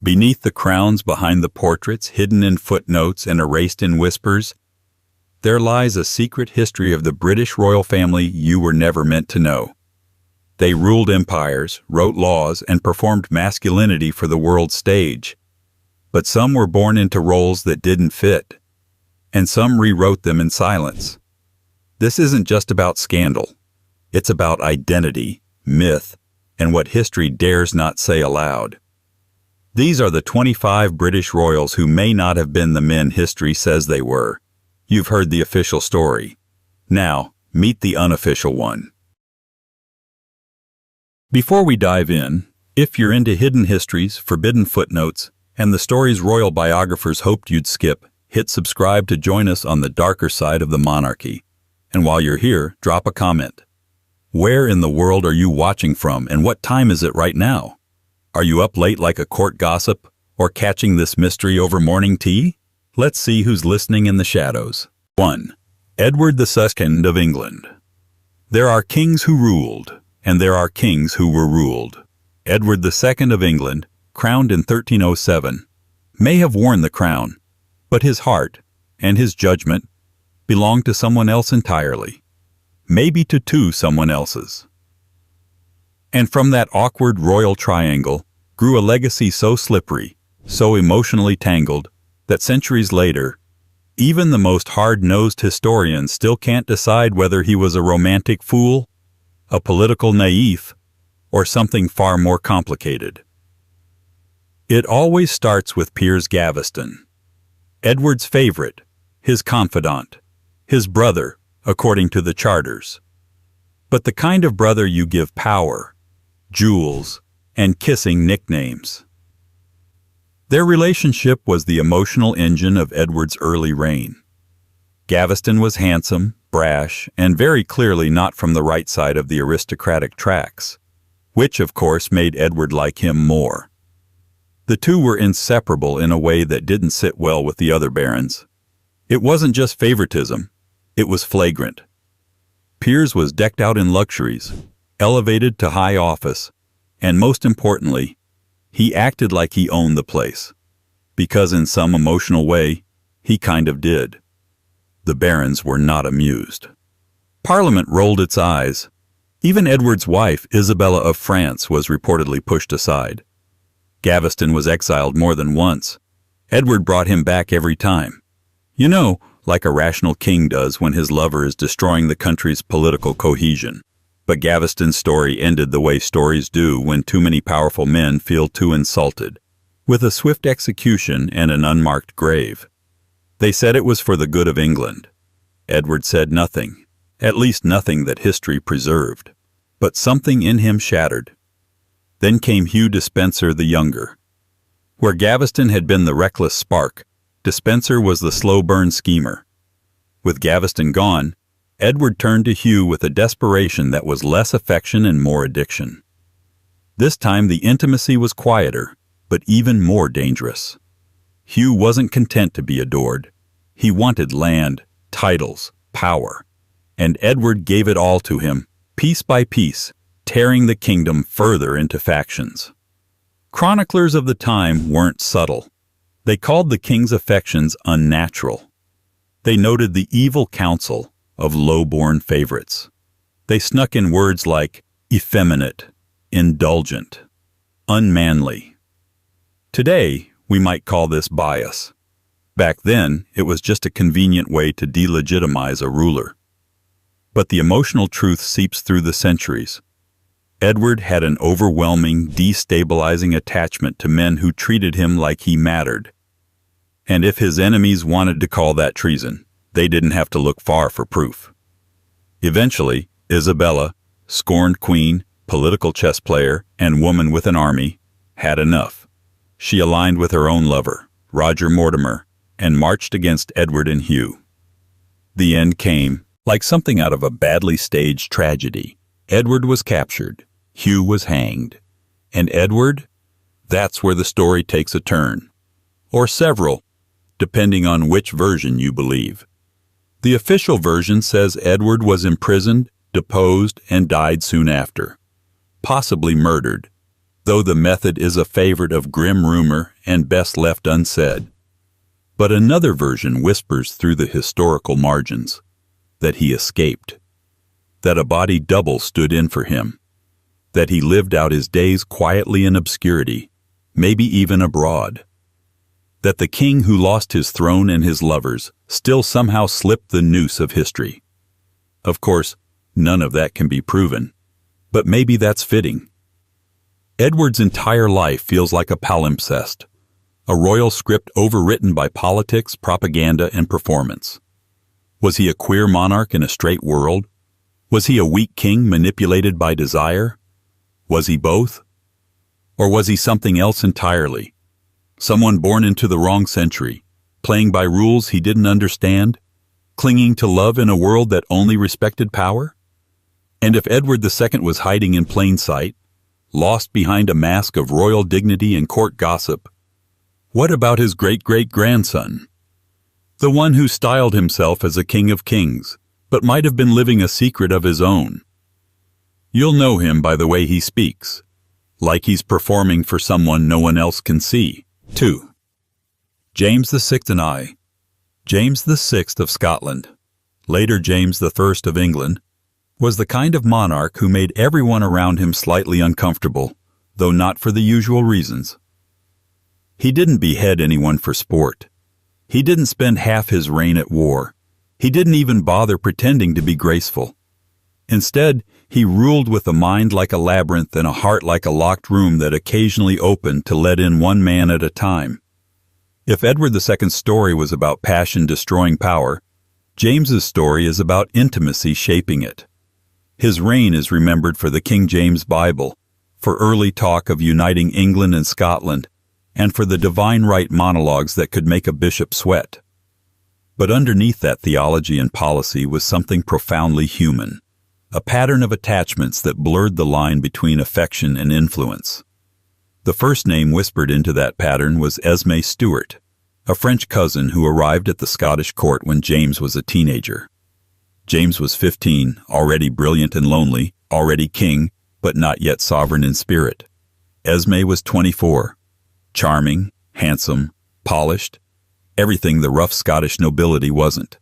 Beneath the crowns, behind the portraits, hidden in footnotes and erased in whispers, there lies a secret history of the British royal family you were never meant to know. They ruled empires, wrote laws, and performed masculinity for the world stage. But some were born into roles that didn't fit, and some rewrote them in silence. This isn't just about scandal. It's about identity, myth, and what history dares not say aloud. These are the 25 British royals who may not have been the men history says they were. You've heard the official story. Now, meet the unofficial one. Before we dive in, if you're into hidden histories, forbidden footnotes, and the stories royal biographers hoped you'd skip, hit subscribe to join us on the darker side of the monarchy. And while you're here, drop a comment. Where in the world are you watching from, and what time is it right now? Are you up late like a court gossip, or catching this mystery over morning tea? Let's see who's listening in the shadows. 1. Edward II of England. There are kings who ruled, and there are kings who were ruled. Edward II of England, crowned in 1307, may have worn the crown, but his heart and his judgment belonged to someone else entirely, maybe to two someone else's. And from that awkward royal triangle grew a legacy so slippery, so emotionally tangled, that centuries later, even the most hard-nosed historians still can't decide whether he was a romantic fool, a political naïf, or something far more complicated. It always starts with Piers Gaveston, Edward's favorite, his confidant, his brother, according to the charters. But the kind of brother you give power, jewels, and kissing nicknames. Their relationship was the emotional engine of Edward's early reign. Gaveston was handsome, brash, and very clearly not from the right side of the aristocratic tracks, which of course made Edward like him more. The two were inseparable in a way that didn't sit well with the other barons. It wasn't just favoritism, it was flagrant. Piers was decked out in luxuries, elevated to high office, and most importantly, he acted like he owned the place, because in some emotional way, he kind of did. The barons were not amused. Parliament rolled its eyes. Even Edward's wife, Isabella of France, was reportedly pushed aside. Gaveston was exiled more than once. Edward brought him back every time. You know, like a rational king does when his lover is destroying the country's political cohesion. But Gaveston's story ended the way stories do when too many powerful men feel too insulted, with a swift execution and an unmarked grave. They said it was for the good of England. Edward said nothing, at least nothing that history preserved. But something in him shattered. Then came Hugh Despenser the Younger. Where Gaveston had been the reckless spark, Despenser was the slow-burn schemer. With Gaveston gone, Edward turned to Hugh with a desperation that was less affection and more addiction. This time the intimacy was quieter, but even more dangerous. Hugh wasn't content to be adored. He wanted land, titles, power, and Edward gave it all to him, piece by piece, tearing the kingdom further into factions. Chroniclers of the time weren't subtle. They called the king's affections unnatural. They noted the evil counsel of low-born favorites. They snuck in words like effeminate, indulgent, unmanly. Today, we might call this bias. Back then, it was just a convenient way to delegitimize a ruler. But the emotional truth seeps through the centuries. Edward had an overwhelming, destabilizing attachment to men who treated him like he mattered. And if his enemies wanted to call that treason, they didn't have to look far for proof. Eventually, Isabella, scorned queen, political chess player, and woman with an army, had enough. She aligned with her own lover, Roger Mortimer, and marched against Edward and Hugh. The end came, like something out of a badly staged tragedy. Edward was captured, Hugh was hanged, and Edward? That's where the story takes a turn. Or several, depending on which version you believe. The official version says Edward was imprisoned, deposed, and died soon after, possibly murdered, though the method is a favorite of grim rumor and best left unsaid. But another version whispers through the historical margins that he escaped, that a body double stood in for him, that he lived out his days quietly in obscurity, maybe even abroad, that the king who lost his throne and his lovers still somehow slipped the noose of history. Of course, none of that can be proven, but maybe that's fitting. Edward's entire life feels like a palimpsest, a royal script overwritten by politics, propaganda, and performance. Was he a queer monarch in a straight world? Was he a weak king manipulated by desire? Was he both? Or was he something else entirely? Someone born into the wrong century, playing by rules he didn't understand, clinging to love in a world that only respected power? And if Edward II was hiding in plain sight, lost behind a mask of royal dignity and court gossip, what about his great-great-grandson? The one who styled himself as a king of kings, but might have been living a secret of his own. You'll know him by the way he speaks, like he's performing for someone no one else can see. 2. James VI and I. James VI of Scotland, later James I of England, was the kind of monarch who made everyone around him slightly uncomfortable, though not for the usual reasons. He didn't behead anyone for sport. He didn't spend half his reign at war. He didn't even bother pretending to be graceful. Instead, he ruled with a mind like a labyrinth and a heart like a locked room that occasionally opened to let in one man at a time. If Edward II's story was about passion destroying power, James's story is about intimacy shaping it. His reign is remembered for the King James Bible, for early talk of uniting England and Scotland, and for the divine right monologues that could make a bishop sweat. But underneath that theology and policy was something profoundly human, a pattern of attachments that blurred the line between affection and influence. The first name whispered into that pattern was Esme Stuart, a French cousin who arrived at the Scottish court when James was a teenager. James was 15, already brilliant and lonely, already king, but not yet sovereign in spirit. Esme was 24, charming, handsome, polished, everything the rough Scottish nobility wasn't.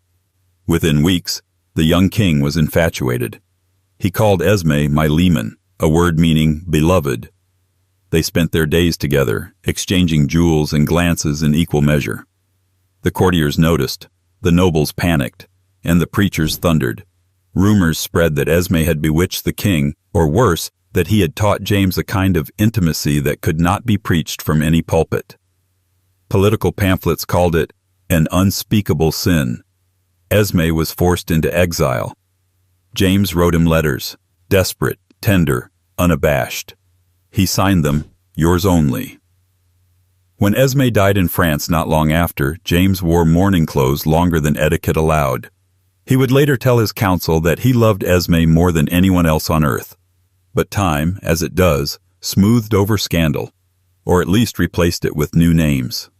Within weeks, the young king was infatuated. He called Esme my leman, a word meaning beloved. They spent their days together, exchanging jewels and glances in equal measure. The courtiers noticed, the nobles panicked, and the preachers thundered. Rumors spread that Esme had bewitched the king, or worse, that he had taught James a kind of intimacy that could not be preached from any pulpit. Political pamphlets called it an unspeakable sin. Esme was forced into exile. James wrote him letters, desperate, tender, unabashed. He signed them, yours only. When Esme died in France not long after, James wore mourning clothes longer than etiquette allowed. He would later tell his council that he loved Esme more than anyone else on earth. But time, as it does, smoothed over scandal, or at least replaced it with new names.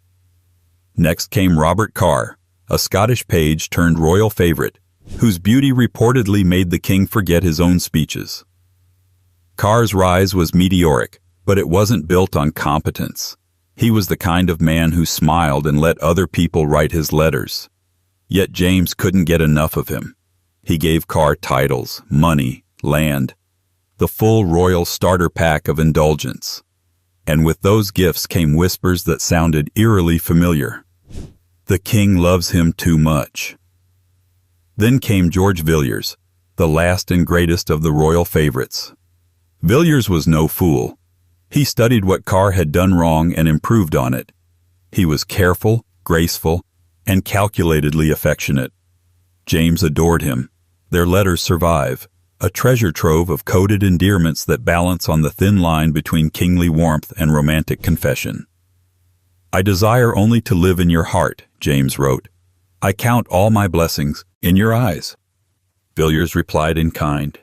Next came Robert Carr, a Scottish page turned royal favorite, whose beauty reportedly made the king forget his own speeches. Carr's rise was meteoric, but it wasn't built on competence. He was the kind of man who smiled and let other people write his letters. Yet James couldn't get enough of him. He gave Carr titles, money, land, the full royal starter pack of indulgence. And with those gifts came whispers that sounded eerily familiar. The king loves him too much. Then came George Villiers, the last and greatest of the royal favorites. Villiers was no fool. He studied what Carr had done wrong and improved on it. He was careful, graceful, and calculatedly affectionate. James adored him. Their letters survive, a treasure trove of coded endearments that balance on the thin line between kingly warmth and romantic confession. I desire only to live in your heart, James wrote. I count all my blessings in your eyes. Villiers replied in kind.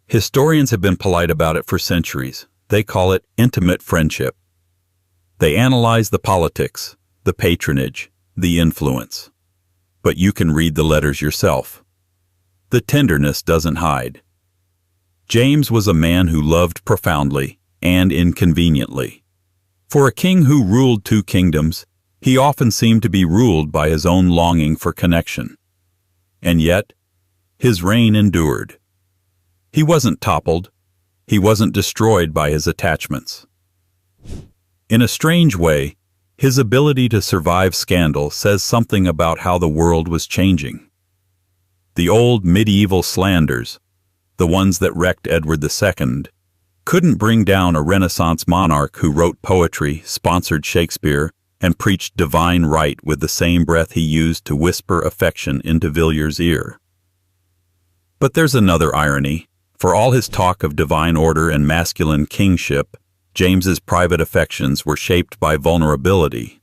Historians have been polite about it for centuries. They call it intimate friendship. They analyze the politics, the patronage, the influence. But you can read the letters yourself. The tenderness doesn't hide. James was a man who loved profoundly and inconveniently. For a king who ruled two kingdoms, he often seemed to be ruled by his own longing for connection. And yet, his reign endured. He wasn't toppled. He wasn't destroyed by his attachments. In a strange way, his ability to survive scandal says something about how the world was changing. The old medieval slanders, the ones that wrecked Edward II, couldn't bring down a Renaissance monarch who wrote poetry, sponsored Shakespeare, and preached divine right with the same breath he used to whisper affection into Villiers' ear. But there's another irony. For all his talk of divine order and masculine kingship, James's private affections were shaped by vulnerability.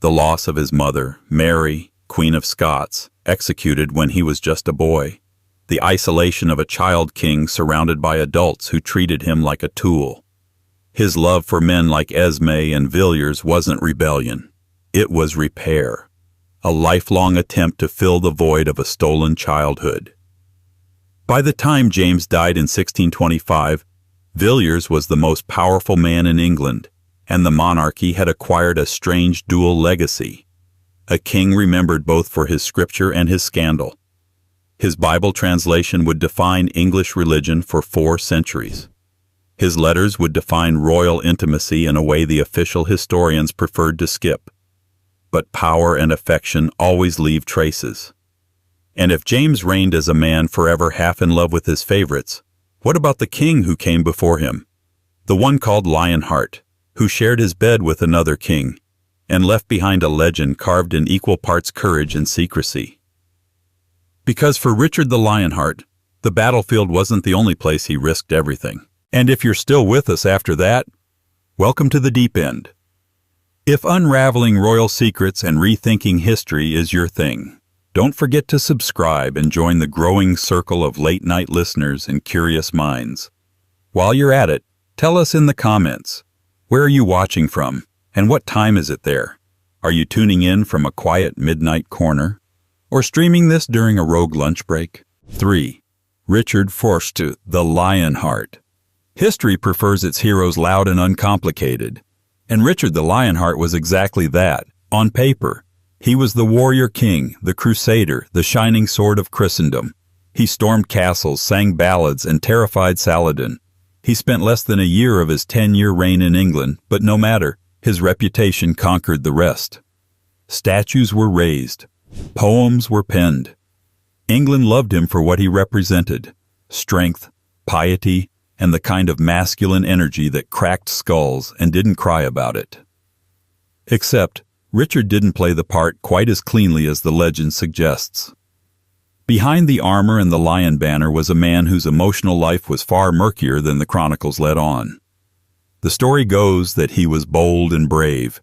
The loss of his mother, Mary, Queen of Scots, executed when he was just a boy. The isolation of a child king surrounded by adults who treated him like a tool. His love for men like Esme and Villiers wasn't rebellion. It was repair. A lifelong attempt to fill the void of a stolen childhood. By the time James died in 1625, Villiers was the most powerful man in England, and the monarchy had acquired a strange dual legacy. A king remembered both for his scripture and his scandal. His Bible translation would define English religion for 4 centuries. His letters would define royal intimacy in a way the official historians preferred to skip. But power and affection always leave traces. And if James reigned as a man forever half in love with his favorites, what about the king who came before him? The one called Lionheart, who shared his bed with another king, and left behind a legend carved in equal parts courage and secrecy. Because for Richard the Lionheart, the battlefield wasn't the only place he risked everything. And if you're still with us after that, welcome to the deep end. If unraveling royal secrets and rethinking history is your thing, don't forget to subscribe and join the growing circle of late-night listeners and curious minds. While you're at it, tell us in the comments, where are you watching from, and what time is it there? Are you tuning in from a quiet midnight corner, or streaming this during a rogue lunch break? 3. Richard Forster, the Lionheart. History prefers its heroes loud and uncomplicated, and Richard the Lionheart was exactly that, on paper. He was the warrior king, the crusader, the shining sword of Christendom. He stormed castles, sang ballads, and terrified Saladin. He spent less than a year of his 10-year reign in England, but no matter, his reputation conquered the rest. Statues were raised. Poems were penned. England loved him for what he represented: strength, piety, and the kind of masculine energy that cracked skulls and didn't cry about it. Except, Richard didn't play the part quite as cleanly as the legend suggests. Behind the armor and the lion banner was a man whose emotional life was far murkier than the chronicles let on. The story goes that he was bold and brave,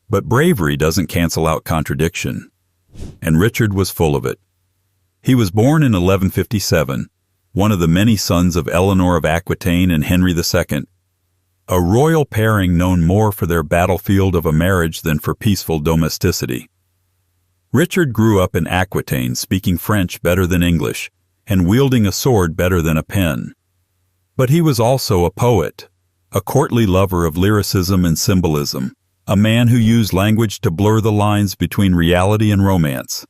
but bravery doesn't cancel out contradiction, and Richard was full of it. He was born in 1157, one of the many sons of Eleanor of Aquitaine and Henry II, a royal pairing known more for their battlefield of a marriage than for peaceful domesticity. Richard grew up in Aquitaine, speaking French better than English, and wielding a sword better than a pen. But he was also a poet, a courtly lover of lyricism and symbolism, a man who used language to blur the lines between reality and romance.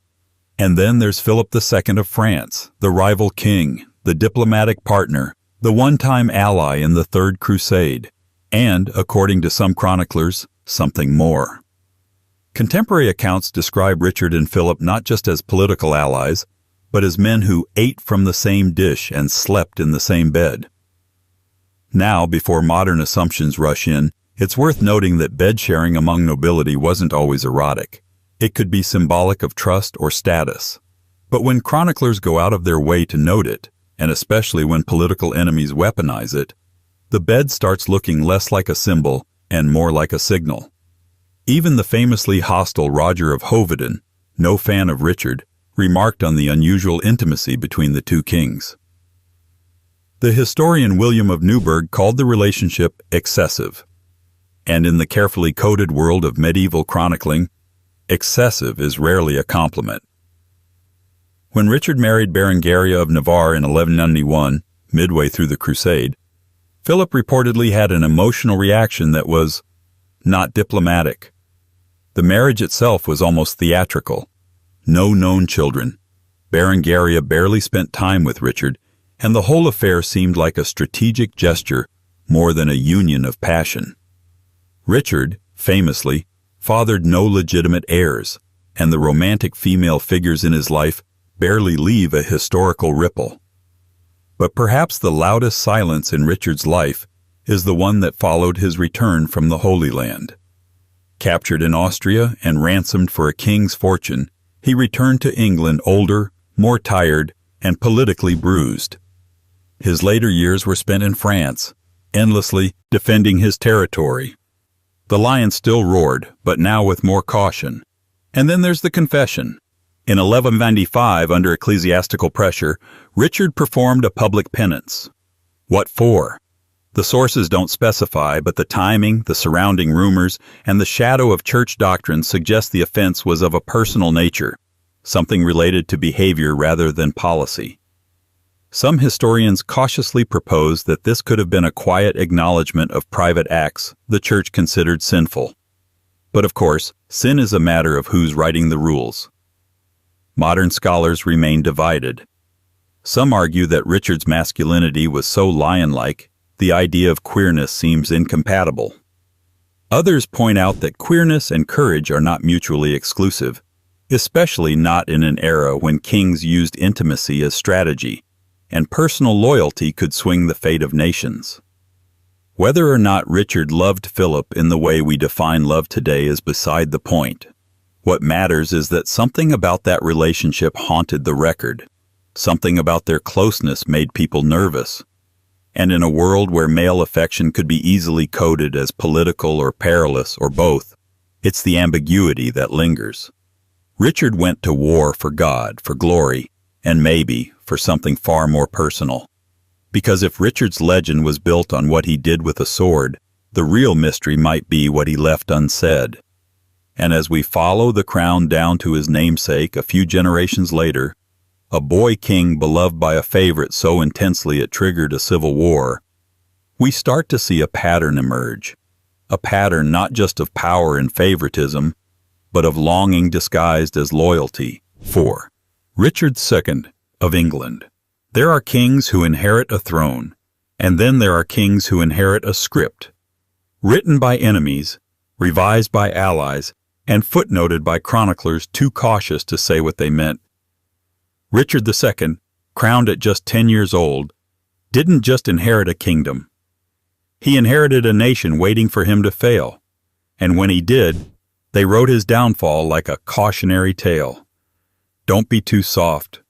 And then there's Philip II of France, the rival king, the diplomatic partner, the one-time ally in the Third Crusade, and, according to some chroniclers, something more. Contemporary accounts describe Richard and Philip not just as political allies, but as men who ate from the same dish and slept in the same bed. Now, before modern assumptions rush in, it's worth noting that bed sharing among nobility wasn't always erotic. It could be symbolic of trust or status. But when chroniclers go out of their way to note it, and especially when political enemies weaponize it, the bed starts looking less like a symbol and more like a signal. Even the famously hostile Roger of Hoveden, no fan of Richard, remarked on the unusual intimacy between the two kings. The historian William of Newburgh called the relationship excessive. And in the carefully coded world of medieval chronicling, excessive is rarely a compliment. When Richard married Berengaria of Navarre in 1191, midway through the crusade, Philip reportedly had an emotional reaction that was not diplomatic. The marriage itself was almost theatrical. No known children. Berengaria barely spent time with Richard, and the whole affair seemed like a strategic gesture more than a union of passion. Richard, famously, fathered no legitimate heirs, and the romantic female figures in his life barely leave a historical ripple. But perhaps the loudest silence in Richard's life is the one that followed his return from the Holy Land. Captured in Austria and ransomed for a king's fortune, he returned to England older, more tired, and politically bruised. His later years were spent in France, endlessly defending his territory. The lion still roared, but now with more caution. And then there's the confession. In 1195, under ecclesiastical pressure, Richard performed a public penance. What for? The sources don't specify, but the timing, the surrounding rumors, and the shadow of church doctrine suggest the offense was of a personal nature, something related to behavior rather than policy. Some historians cautiously propose that this could have been a quiet acknowledgement of private acts the church considered sinful. But of course, sin is a matter of who's writing the rules. Modern scholars remain divided. Some argue that Richard's masculinity was so lion-like, the idea of queerness seems incompatible. Others point out that queerness and courage are not mutually exclusive, especially not in an era when kings used intimacy as strategy, and personal loyalty could swing the fate of nations. Whether or not Richard loved Philip in the way we define love today is beside the point. What matters is that something about that relationship haunted the record. Something about their closeness made people nervous. And in a world where male affection could be easily coded as political or perilous or both, it's the ambiguity that lingers. Richard went to war for God, for glory, and maybe for something far more personal. Because if Richard's legend was built on what he did with a sword, the real mystery might be what he left unsaid. And as we follow the crown down to his namesake a few generations later, a boy king beloved by a favorite so intensely it triggered a civil war, we start to see a pattern emerge. A pattern not just of power and favoritism, but of longing disguised as loyalty. 4. Richard II of England. There are kings who inherit a throne, and then there are kings who inherit a script, written by enemies, revised by allies, and footnoted by chroniclers too cautious to say what they meant. Richard II, crowned at just 10 years old, didn't just inherit a kingdom. He inherited a nation waiting for him to fail, and when he did, they wrote his downfall like a cautionary tale. Don't be too soft.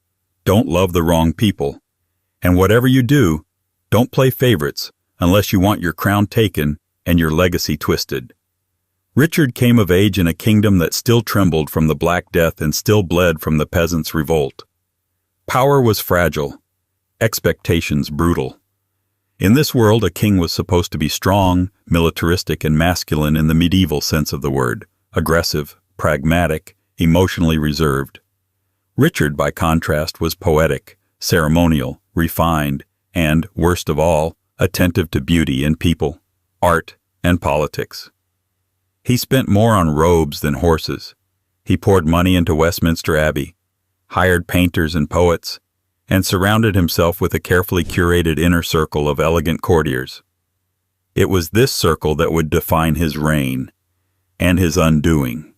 Don't love the wrong people. And whatever you do, don't play favorites unless you want your crown taken and your legacy twisted. Richard came of age in a kingdom that still trembled from the Black Death and still bled from the peasants' revolt. Power was fragile, expectations brutal. In this world, a king was supposed to be strong, militaristic, and masculine in the medieval sense of the word, aggressive, pragmatic, emotionally reserved. Richard, by contrast, was poetic, ceremonial, refined, and, worst of all, attentive to beauty in people, art, and politics. He spent more on robes than horses. He poured money into Westminster Abbey, hired painters and poets, and surrounded himself with a carefully curated inner circle of elegant courtiers. It was this circle that would define his reign and his undoing.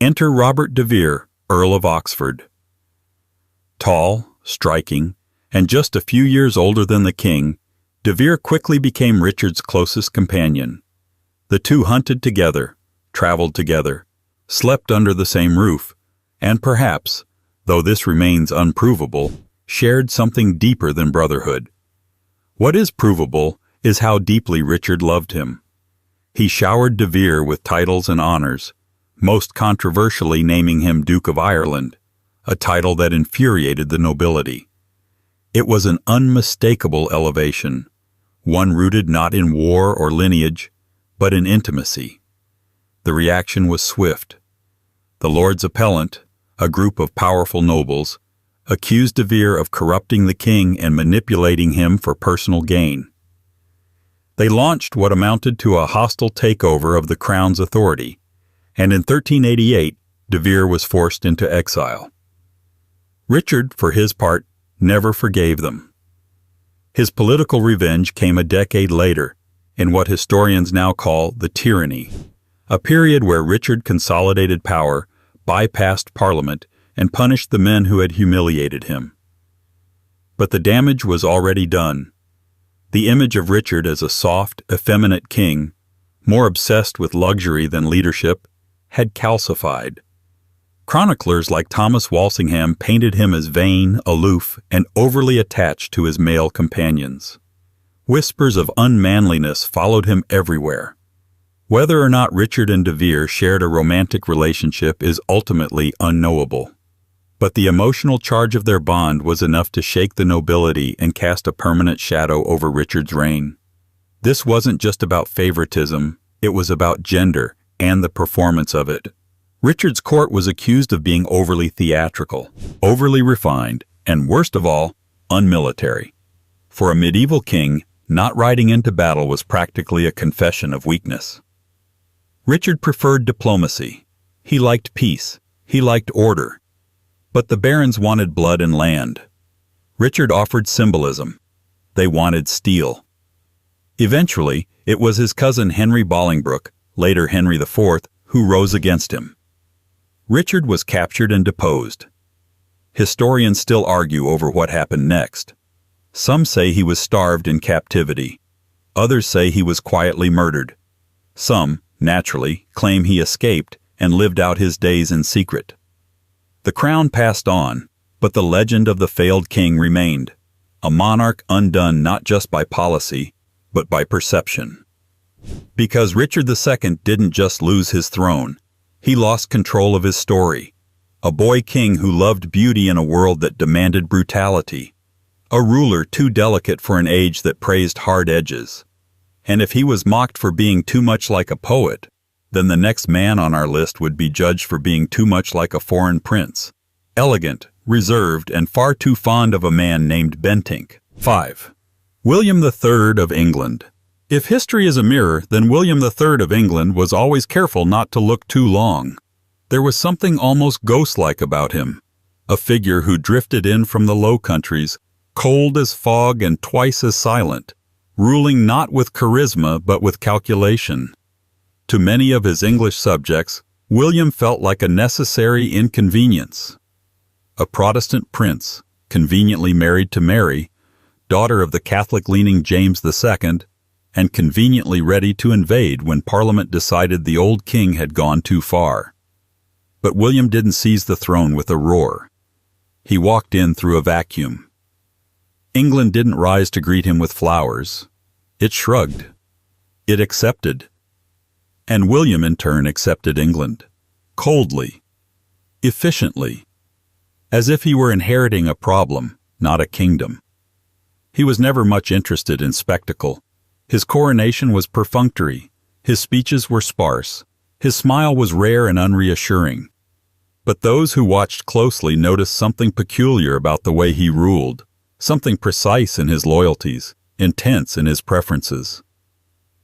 Enter Robert de Vere, Earl of Oxford. Tall, striking, and just a few years older than the king, de Vere quickly became Richard's closest companion. The two hunted together, traveled together, slept under the same roof, and perhaps, though this remains unprovable, shared something deeper than brotherhood. What is provable is how deeply Richard loved him. He showered de Vere with titles and honors, most controversially naming him Duke of Ireland, a title that infuriated the nobility. It was an unmistakable elevation, one rooted not in war or lineage, but in intimacy. The reaction was swift. The Lords Appellant, a group of powerful nobles, accused de Vere of corrupting the king and manipulating him for personal gain. They launched what amounted to a hostile takeover of the crown's authority, and in 1388, de Vere was forced into exile. Richard, for his part, never forgave them. His political revenge came a decade later, in what historians now call the Tyranny, a period where Richard consolidated power, bypassed Parliament, and punished the men who had humiliated him. But the damage was already done. The image of Richard as a soft, effeminate king, more obsessed with luxury than leadership, had calcified. Chroniclers like Thomas Walsingham painted him as vain, aloof, and overly attached to his male companions. Whispers of unmanliness followed him everywhere. Whether or not Richard and de Vere shared a romantic relationship is ultimately unknowable. But the emotional charge of their bond was enough to shake the nobility and cast a permanent shadow over Richard's reign. This wasn't just about favoritism, it was about gender and the performance of it. Richard's court was accused of being overly theatrical, overly refined, and worst of all, unmilitary. For a medieval king, not riding into battle was practically a confession of weakness. Richard preferred diplomacy. He liked peace. He liked order. But the barons wanted blood and land. Richard offered symbolism. They wanted steel. Eventually, it was his cousin Henry Bolingbroke, later Henry IV, who rose against him. Richard was captured and deposed. Historians still argue over what happened next. Some say he was starved in captivity. Others say he was quietly murdered. Some, naturally, claim he escaped and lived out his days in secret. The crown passed on, but the legend of the failed king remained, a monarch undone not just by policy, but by perception. Because Richard II didn't just lose his throne, he lost control of his story, a boy king who loved beauty in a world that demanded brutality, a ruler too delicate for an age that praised hard edges. And if he was mocked for being too much like a poet, then the next man on our list would be judged for being too much like a foreign prince, elegant, reserved, and far too fond of a man named Bentinck. 5. William III of England. If history is a mirror, then William III of England was always careful not to look too long. There was something almost ghost-like about him, a figure who drifted in from the Low Countries, cold as fog and twice as silent, ruling not with charisma but with calculation. To many of his English subjects, William felt like a necessary inconvenience. A Protestant prince, conveniently married to Mary, daughter of the Catholic-leaning James II, and conveniently ready to invade when Parliament decided the old king had gone too far. But William didn't seize the throne with a roar. He walked in through a vacuum. England didn't rise to greet him with flowers. It shrugged. It accepted. And William in turn accepted England. Coldly. Efficiently. As if he were inheriting a problem, not a kingdom. He was never much interested in spectacle. His coronation was perfunctory. His speeches were sparse. His smile was rare and unreassuring. But those who watched closely noticed something peculiar about the way he ruled, something precise in his loyalties, intense in his preferences.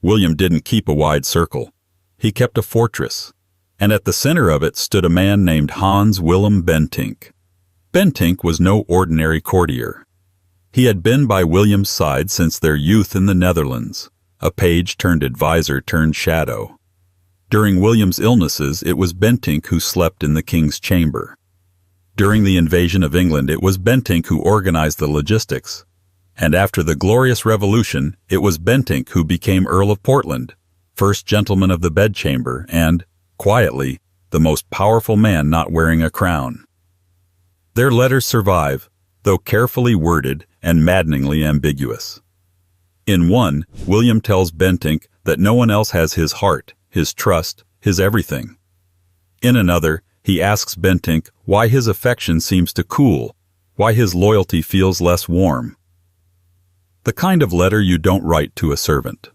William didn't keep a wide circle. He kept a fortress, and at the center of it stood a man named Hans Willem Bentinck. Bentinck was no ordinary courtier. He had been by William's side since their youth in the Netherlands, a page turned advisor turned shadow. During William's illnesses, it was Bentinck who slept in the king's chamber. During the invasion of England, it was Bentinck who organized the logistics. And after the Glorious Revolution, it was Bentinck who became Earl of Portland, first gentleman of the bedchamber, and, quietly, the most powerful man not wearing a crown. Their letters survive, though carefully worded and maddeningly ambiguous. In one, William tells Bentinck that no one else has his heart, his trust, his everything. In another, he asks Bentinck why his affection seems to cool, why his loyalty feels less warm. The kind of letter you don't write to a servant.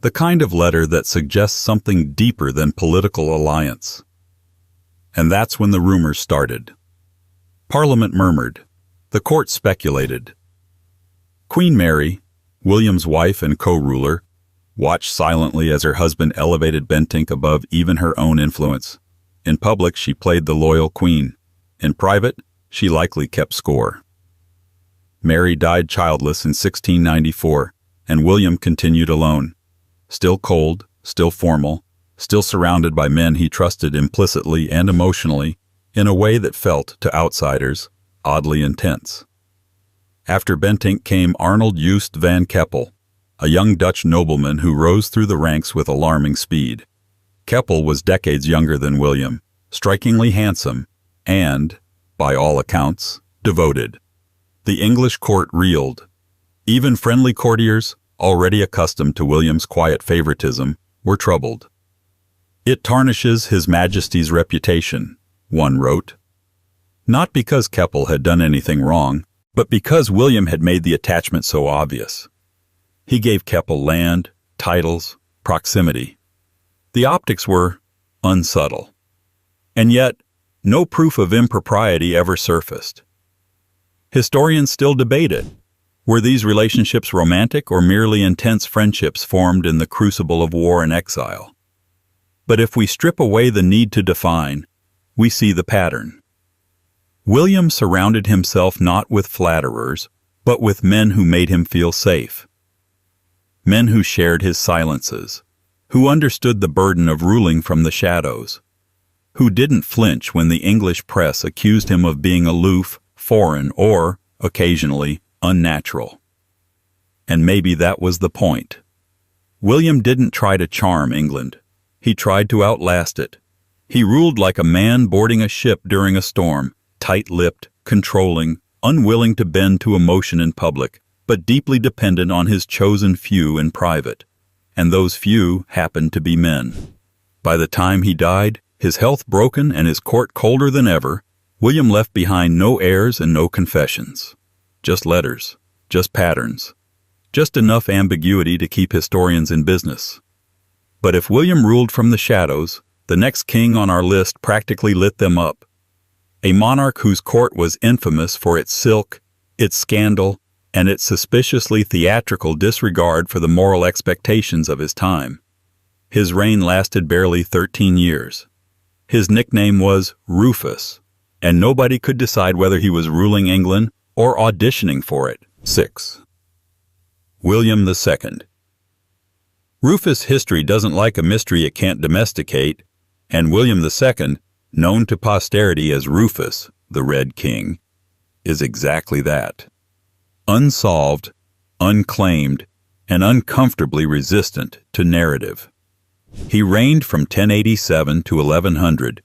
The kind of letter that suggests something deeper than political alliance. And that's when the rumors started. Parliament murmured. The court speculated. Queen Mary, William's wife and co-ruler, watched silently as her husband elevated Bentinck above even her own influence. In public, she played the loyal queen. In private, she likely kept score. Mary died childless in 1694, and William continued alone. Still cold, still formal, still surrounded by men he trusted implicitly and emotionally, in a way that felt, to outsiders, oddly intense. After Bentinck came Arnold Joost van Keppel, a young Dutch nobleman who rose through the ranks with alarming speed. Keppel was decades younger than William, strikingly handsome, and, by all accounts, devoted. The English court reeled. Even friendly courtiers, already accustomed to William's quiet favoritism, were troubled. "It tarnishes His Majesty's reputation," one wrote. Not because Keppel had done anything wrong, but because William had made the attachment so obvious. He gave Keppel land, titles, proximity. The optics were unsubtle. And yet, no proof of impropriety ever surfaced. Historians still debate it. Were these relationships romantic or merely intense friendships formed in the crucible of war and exile? But if we strip away the need to define, we see the pattern. William surrounded himself not with flatterers, but with men who made him feel safe. Men who shared his silences, who understood the burden of ruling from the shadows, who didn't flinch when the English press accused him of being aloof, foreign, or, occasionally, unnatural. And maybe that was the point. William didn't try to charm England. He tried to outlast it. He ruled like a man boarding a ship during a storm, tight-lipped, controlling, unwilling to bend to emotion in public, but deeply dependent on his chosen few in private. And those few happened to be men. By the time he died, his health broken and his court colder than ever, William left behind no heirs and no confessions. Just letters, just patterns, just enough ambiguity to keep historians in business. But if William ruled from the shadows, the next king on our list practically lit them up. A monarch whose court was infamous for its silk, its scandal, and its suspiciously theatrical disregard for the moral expectations of his time. His reign lasted barely 13 years. His nickname was Rufus, and nobody could decide whether he was ruling England or auditioning for it. 6. William II. Rufus' history doesn't like a mystery it can't domesticate, and William II, known to posterity as Rufus, the Red King, is exactly that. Unsolved, unclaimed, and uncomfortably resistant to narrative. He reigned from 1087 to 1100,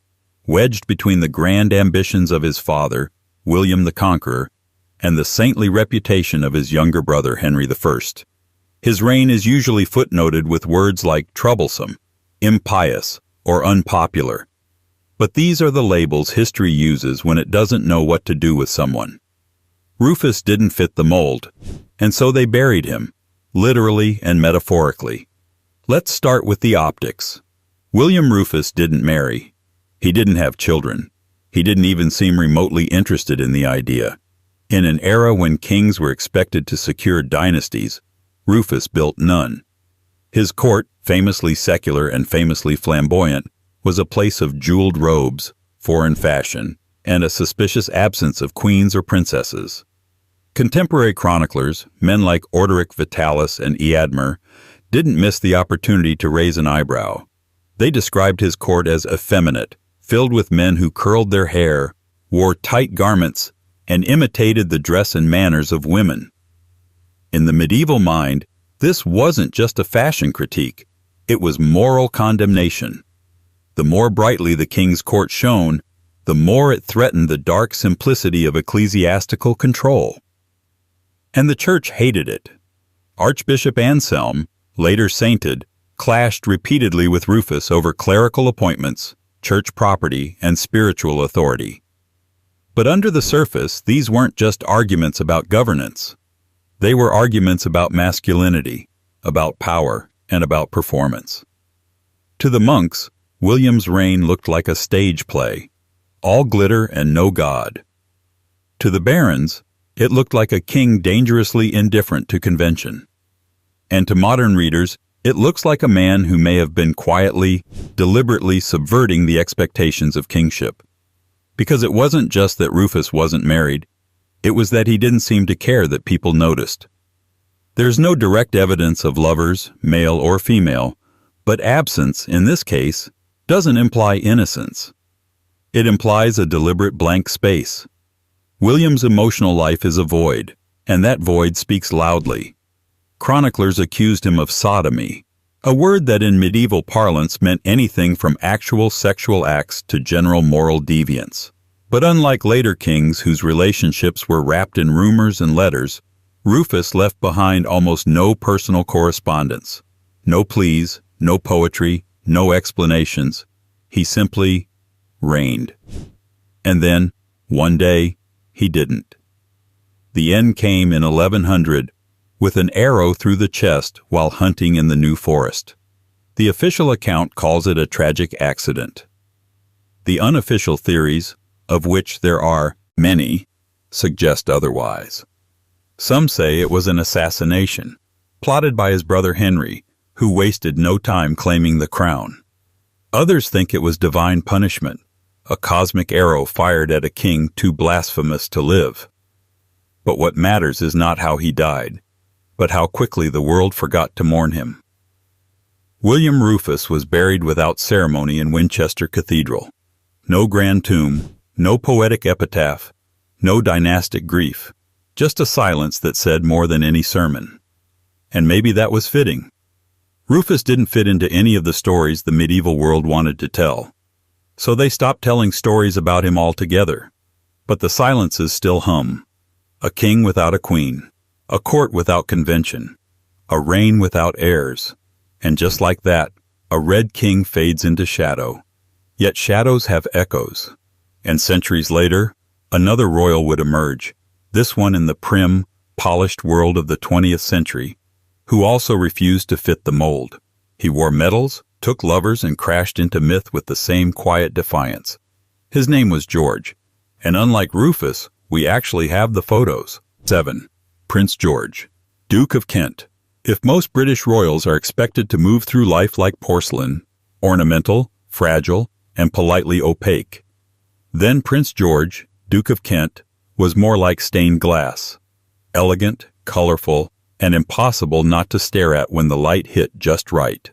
wedged between the grand ambitions of his father, William the Conqueror, and the saintly reputation of his younger brother Henry I. His reign is usually footnoted with words like troublesome, impious, or unpopular. But these are the labels history uses when it doesn't know what to do with someone. Rufus didn't fit the mold, and so they buried him, literally and metaphorically. Let's start with the optics. William Rufus didn't marry. He didn't have children. He didn't even seem remotely interested in the idea. In an era when kings were expected to secure dynasties, Rufus built none. His court, famously secular and famously flamboyant, was a place of jeweled robes, foreign fashion, and a suspicious absence of queens or princesses. Contemporary chroniclers, men like Orderic Vitalis and Eadmer, didn't miss the opportunity to raise an eyebrow. They described his court as effeminate, filled with men who curled their hair, wore tight garments, and imitated the dress and manners of women. In the medieval mind, this wasn't just a fashion critique, it was moral condemnation. The more brightly the king's court shone, the more it threatened the dark simplicity of ecclesiastical control. And the church hated it. Archbishop Anselm, later sainted, clashed repeatedly with Rufus over clerical appointments, church property, and spiritual authority. But under the surface, these weren't just arguments about governance. They were arguments about masculinity, about power, and about performance. To the monks, William's reign looked like a stage play, all glitter and no God. To the barons, it looked like a king dangerously indifferent to convention. And to modern readers, it looks like a man who may have been quietly, deliberately subverting the expectations of kingship. Because it wasn't just that Rufus wasn't married, it was that he didn't seem to care that people noticed. There's no direct evidence of lovers, male or female, but absence, in this case, doesn't imply innocence. It implies a deliberate blank space. William's emotional life is a void, and that void speaks loudly. Chroniclers accused him of sodomy, a word that in medieval parlance meant anything from actual sexual acts to general moral deviance. But unlike later kings whose relationships were wrapped in rumors and letters, Rufus left behind almost no personal correspondence. No pleas, no poetry, no explanations. He simply reigned. And then, one day, he didn't. The end came in 1100, with an arrow through the chest while hunting in the New Forest. The official account calls it a tragic accident. The unofficial theories, of which there are many, suggest otherwise. Some say it was an assassination, plotted by his brother Henry, who wasted no time claiming the crown. Others think it was divine punishment, a cosmic arrow fired at a king too blasphemous to live. But what matters is not how he died, but how quickly the world forgot to mourn him. William Rufus was buried without ceremony in Winchester Cathedral. No grand tomb, no poetic epitaph, no dynastic grief, just a silence that said more than any sermon. And maybe that was fitting. Rufus didn't fit into any of the stories the medieval world wanted to tell, so they stopped telling stories about him altogether. But the silences still hum. A king without a queen, a court without convention, a reign without heirs, and just like that, a red king fades into shadow. Yet shadows have echoes, and centuries later, another royal would emerge, this one in the prim, polished world of the 20th century, who also refused to fit the mold. He wore medals, took lovers, and crashed into myth with the same quiet defiance. His name was George, and unlike Rufus, we actually have the photos. 7. Prince George, Duke of Kent. If most British royals are expected to move through life like porcelain, ornamental, fragile, and politely opaque, then Prince George, Duke of Kent, was more like stained glass, elegant, colorful, and impossible not to stare at when the light hit just right.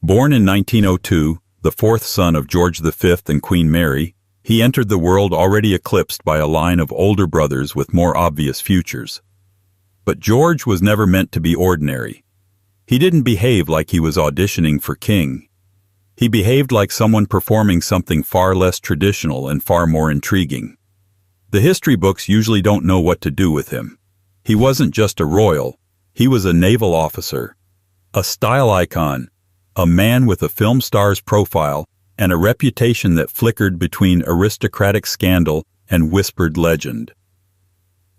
Born in 1902, the fourth son of George V and Queen Mary, he entered the world already eclipsed by a line of older brothers with more obvious futures. But George was never meant to be ordinary. He didn't behave like he was auditioning for king. He behaved like someone performing something far less traditional and far more intriguing. The history books usually don't know what to do with him. He wasn't just a royal, he was a naval officer, a style icon, a man with a film star's profile, and a reputation that flickered between aristocratic scandal and whispered legend.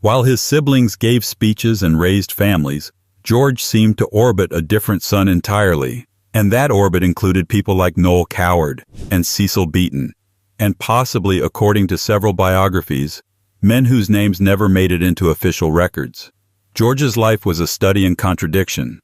While his siblings gave speeches and raised families, George seemed to orbit a different sun entirely, and that orbit included people like Noel Coward and Cecil Beaton, and possibly, according to several biographies, men whose names never made it into official records. George's life was a study in contradiction.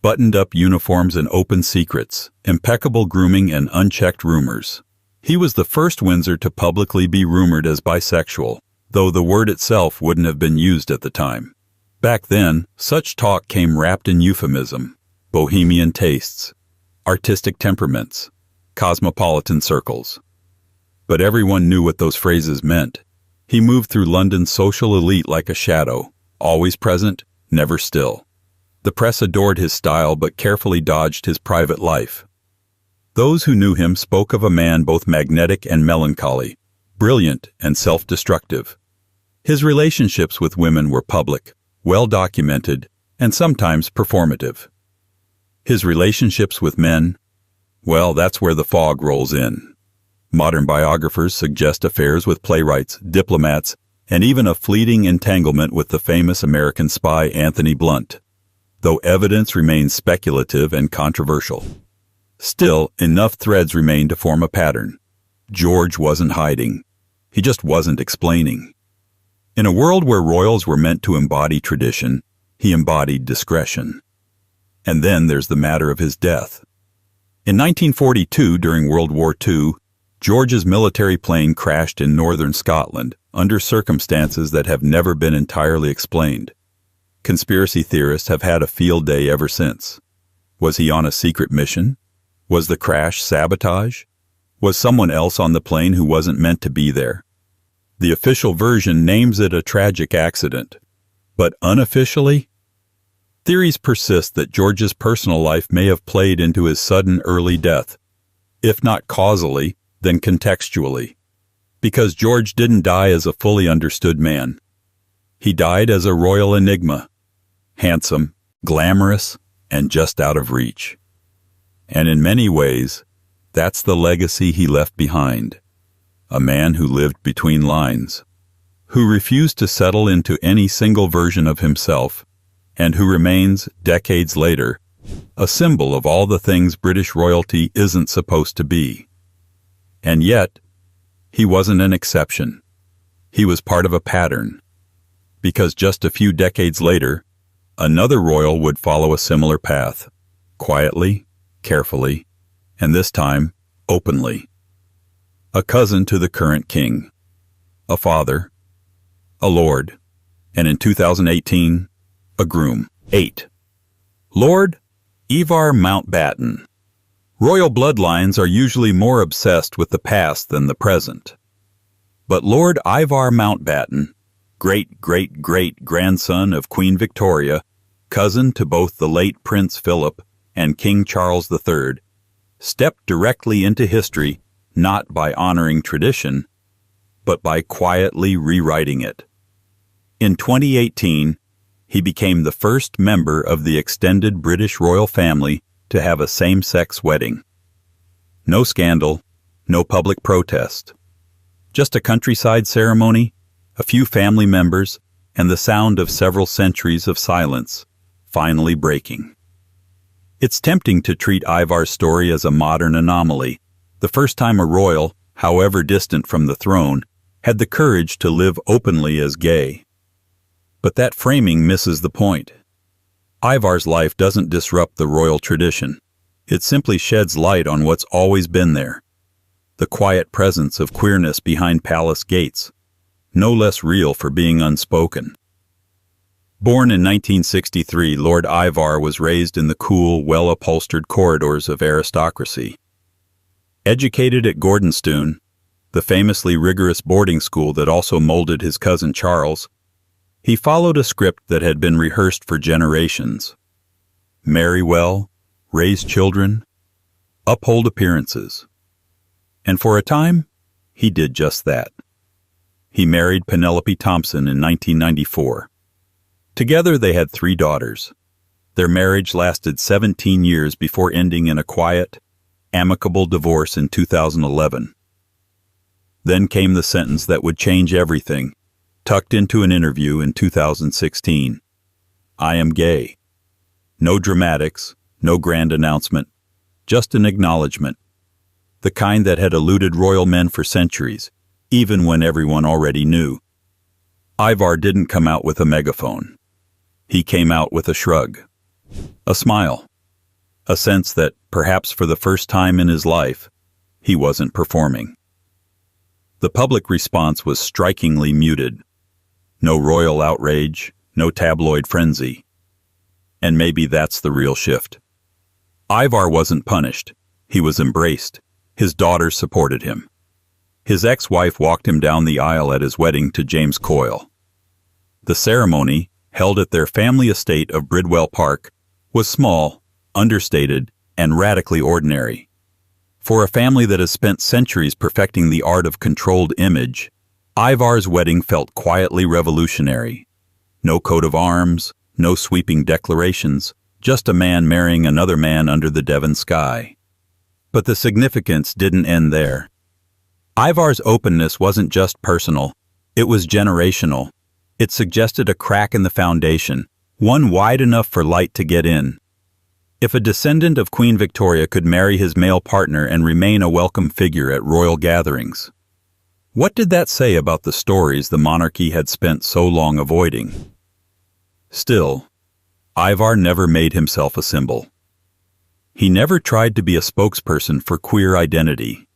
Buttoned-up uniforms and open secrets, impeccable grooming and unchecked rumors. He was the first Windsor to publicly be rumored as bisexual, though the word itself wouldn't have been used at the time. Back then, such talk came wrapped in euphemism, bohemian tastes, artistic temperaments, cosmopolitan circles. But everyone knew what those phrases meant. He moved through London's social elite like a shadow, always present, never still. The press adored his style but carefully dodged his private life. Those who knew him spoke of a man both magnetic and melancholy, brilliant and self-destructive. His relationships with women were public, well-documented, and sometimes performative. His relationships with men, well, that's where the fog rolls in. Modern biographers suggest affairs with playwrights, diplomats, and even a fleeting entanglement with the famous American spy Anthony Blunt, though evidence remains speculative and controversial. Still, enough threads remain to form a pattern. George wasn't hiding. He just wasn't explaining. In a world where royals were meant to embody tradition, he embodied discretion. And then there's the matter of his death. In 1942, during World War II, George's military plane crashed in northern Scotland under circumstances that have never been entirely explained. Conspiracy theorists have had a field day ever since. Was he on a secret mission? Was the crash sabotage? Was someone else on the plane who wasn't meant to be there? The official version names it a tragic accident. But unofficially? Theories persist that George's personal life may have played into his sudden early death, if not causally, then contextually. Because George didn't die as a fully understood man. He died as a royal enigma, handsome, glamorous, and just out of reach. And in many ways, that's the legacy he left behind. A man who lived between lines, who refused to settle into any single version of himself, and who remains, decades later, a symbol of all the things British royalty isn't supposed to be. And yet, he wasn't an exception. He was part of a pattern, because just a few decades later, another royal would follow a similar path, quietly, carefully, and this time, openly. A cousin to the current king, a father, a lord, and in 2018, a groom. 8. Lord Ivar Mountbatten. Royal bloodlines are usually more obsessed with the past than the present. But Lord Ivar Mountbatten, great-great-great-grandson of Queen Victoria, cousin to both the late Prince Philip and King Charles III, stepped directly into history not by honoring tradition, but by quietly rewriting it. In 2018, he became the first member of the extended British royal family to have a same-sex wedding. No scandal, no public protest. Just a countryside ceremony, a few family members, and the sound of several centuries of silence, finally breaking. It's tempting to treat Ivar's story as a modern anomaly, the first time a royal, however distant from the throne, had the courage to live openly as gay. But that framing misses the point. Ivar's life doesn't disrupt the royal tradition. It simply sheds light on what's always been there. The quiet presence of queerness behind palace gates, no less real for being unspoken. Born in 1963, Lord Ivar was raised in the cool, well-upholstered corridors of aristocracy. Educated at Gordonstoun, the famously rigorous boarding school that also molded his cousin Charles, he followed a script that had been rehearsed for generations. Marry well, raise children, uphold appearances. And for a time, he did just that. He married Penelope Thompson in 1994. Together they had 3 daughters. Their marriage lasted 17 years before ending in a quiet, amicable divorce in 2011. Then came the sentence that would change everything, tucked into an interview in 2016. I am gay. No dramatics, no grand announcement, just an acknowledgement. The kind that had eluded royal men for centuries, even when everyone already knew. Ivar didn't come out with a megaphone. He came out with a shrug, a smile, a sense that, perhaps for the first time in his life, he wasn't performing. The public response was strikingly muted. No royal outrage, no tabloid frenzy. And maybe that's the real shift. Ivar wasn't punished. He was embraced. His daughters supported him. His ex-wife walked him down the aisle at his wedding to James Coyle. The ceremony, held at their family estate of Bridwell Park, was small, understated, and radically ordinary. For a family that has spent centuries perfecting the art of controlled image, Ivar's wedding felt quietly revolutionary. No coat of arms, no sweeping declarations, just a man marrying another man under the Devon sky. But the significance didn't end there. Ivar's openness wasn't just personal, it was generational. It suggested a crack in the foundation, one wide enough for light to get in. If a descendant of Queen Victoria could marry his male partner and remain a welcome figure at royal gatherings, what did that say about the stories the monarchy had spent so long avoiding? Still, Ivar never made himself a symbol. He never tried to be a spokesperson for queer identity.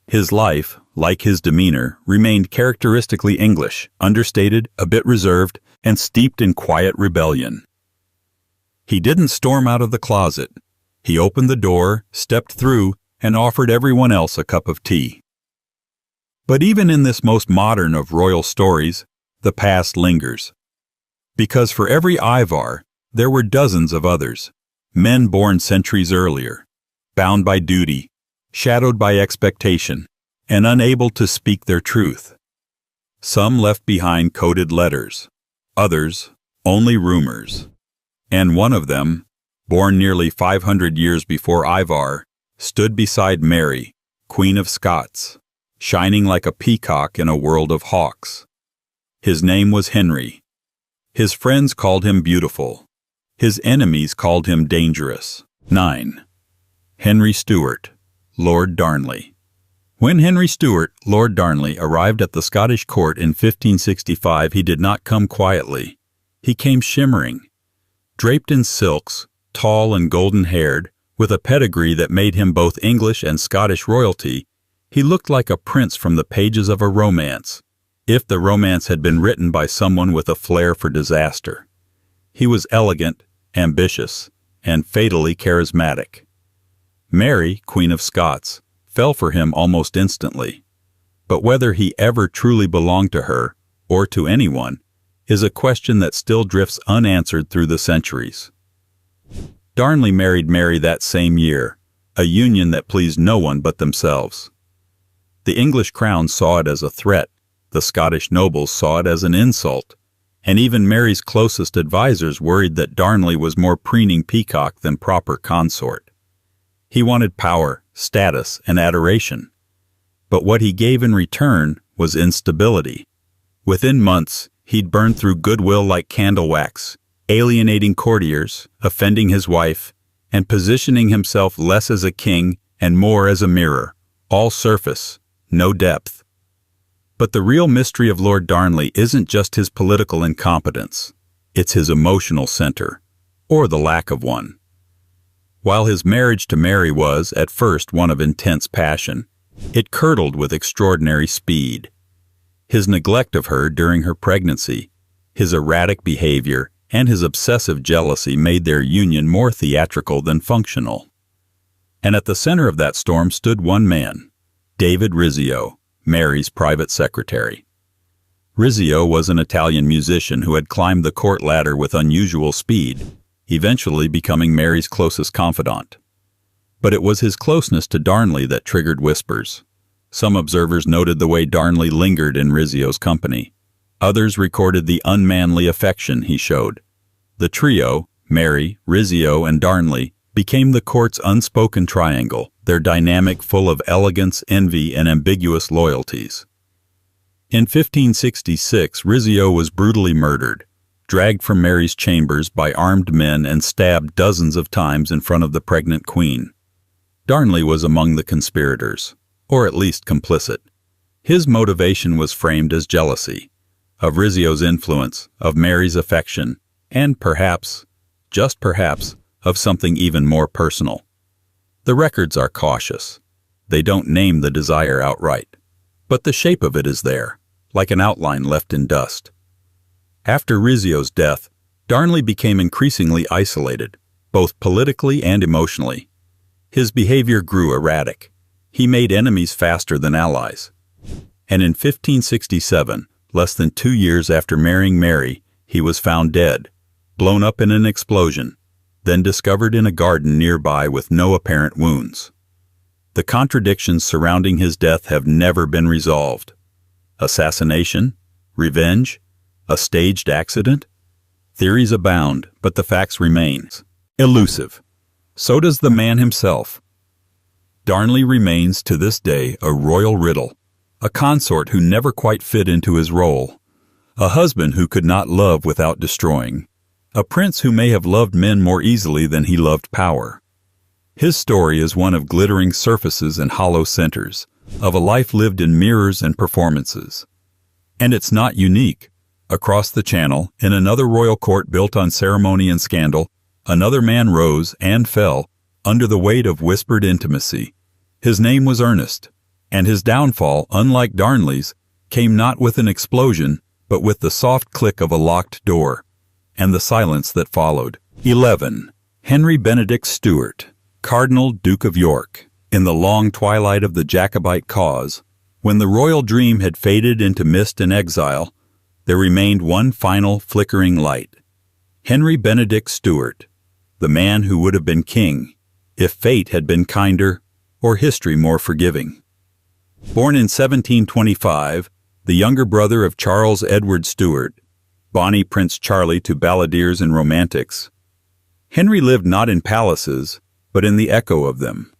His life, like his demeanor, remained characteristically English, understated, a bit reserved, and steeped in quiet rebellion. He didn't storm out of the closet. He opened the door, stepped through, and offered everyone else a cup of tea. But even in this most modern of royal stories, the past lingers. Because for every Ivar, there were dozens of others, men born centuries earlier, bound by duty, shadowed by expectation, and unable to speak their truth. Some left behind coded letters, others only rumors. And one of them, born nearly 500 years before Ivar, stood beside Mary, Queen of Scots, shining like a peacock in a world of hawks. His name was Henry. His friends called him beautiful. His enemies called him dangerous. 9. Henry Stuart, Lord Darnley. When Henry Stuart, Lord Darnley, arrived at the Scottish court in 1565, he did not come quietly. He came shimmering. Draped in silks, tall and golden-haired, with a pedigree that made him both English and Scottish royalty, he looked like a prince from the pages of a romance, if the romance had been written by someone with a flair for disaster. He was elegant, ambitious, and fatally charismatic. Mary, Queen of Scots, fell for him almost instantly. But whether he ever truly belonged to her, or to anyone, is a question that still drifts unanswered through the centuries. Darnley married Mary that same year, a union that pleased no one but themselves. The English crown saw it as a threat, the Scottish nobles saw it as an insult, and even Mary's closest advisers worried that Darnley was more preening peacock than proper consort. He wanted power, status, and adoration. But what he gave in return was instability. Within months, he'd burned through goodwill like candle wax, alienating courtiers, offending his wife, and positioning himself less as a king and more as a mirror, all surface, no depth. But the real mystery of Lord Darnley isn't just his political incompetence, it's his emotional center, or the lack of one. While his marriage to Mary was, at first, one of intense passion, it curdled with extraordinary speed. His neglect of her during her pregnancy, his erratic behavior, and his obsessive jealousy made their union more theatrical than functional. And at the center of that storm stood one man, David Rizzio, Mary's private secretary. Rizzio was an Italian musician who had climbed the court ladder with unusual speed, eventually becoming Mary's closest confidant. But it was his closeness to Darnley that triggered whispers. Some observers noted the way Darnley lingered in Rizzio's company. Others recorded the unmanly affection he showed. The trio, Mary, Rizzio, and Darnley, became the court's unspoken triangle, their dynamic full of elegance, envy, and ambiguous loyalties. In 1566, Rizzio was brutally murdered, dragged from Mary's chambers by armed men and stabbed dozens of times in front of the pregnant queen. Darnley was among the conspirators, or at least complicit. His motivation was framed as jealousy, of Rizzio's influence, of Mary's affection, and perhaps, just perhaps, of something even more personal. The records are cautious. They don't name the desire outright, but the shape of it is there, like an outline left in dust. After Rizzio's death, Darnley became increasingly isolated, both politically and emotionally. His behavior grew erratic. He made enemies faster than allies. And in 1567, less than 2 years after marrying Mary, he was found dead, blown up in an explosion, then discovered in a garden nearby with no apparent wounds. The contradictions surrounding his death have never been resolved. Assassination? Revenge? A staged accident? Theories abound, but the facts remain elusive. So does the man himself. Darnley remains to this day a royal riddle, a consort who never quite fit into his role, a husband who could not love without destroying, a prince who may have loved men more easily than he loved power. His story is one of glittering surfaces and hollow centers, of a life lived in mirrors and performances. And it's not unique. across the Channel, in another royal court built on ceremony and scandal, another man rose and fell under the weight of whispered intimacy. His name was Ernest, and his downfall, unlike Darnley's, came not with an explosion, but with the soft click of a locked door, and the silence that followed. 11. Henry Benedict Stuart, Cardinal Duke of York. In the long twilight of the Jacobite cause, when the royal dream had faded into mist and exile, there remained one final flickering light. Henry Benedict Stuart, the man who would have been king, if fate had been kinder or history more forgiving. Born in 1725, the younger brother of Charles Edward Stuart, bonny Prince Charlie to balladeers and romantics, Henry lived not in palaces, but in the echo of them.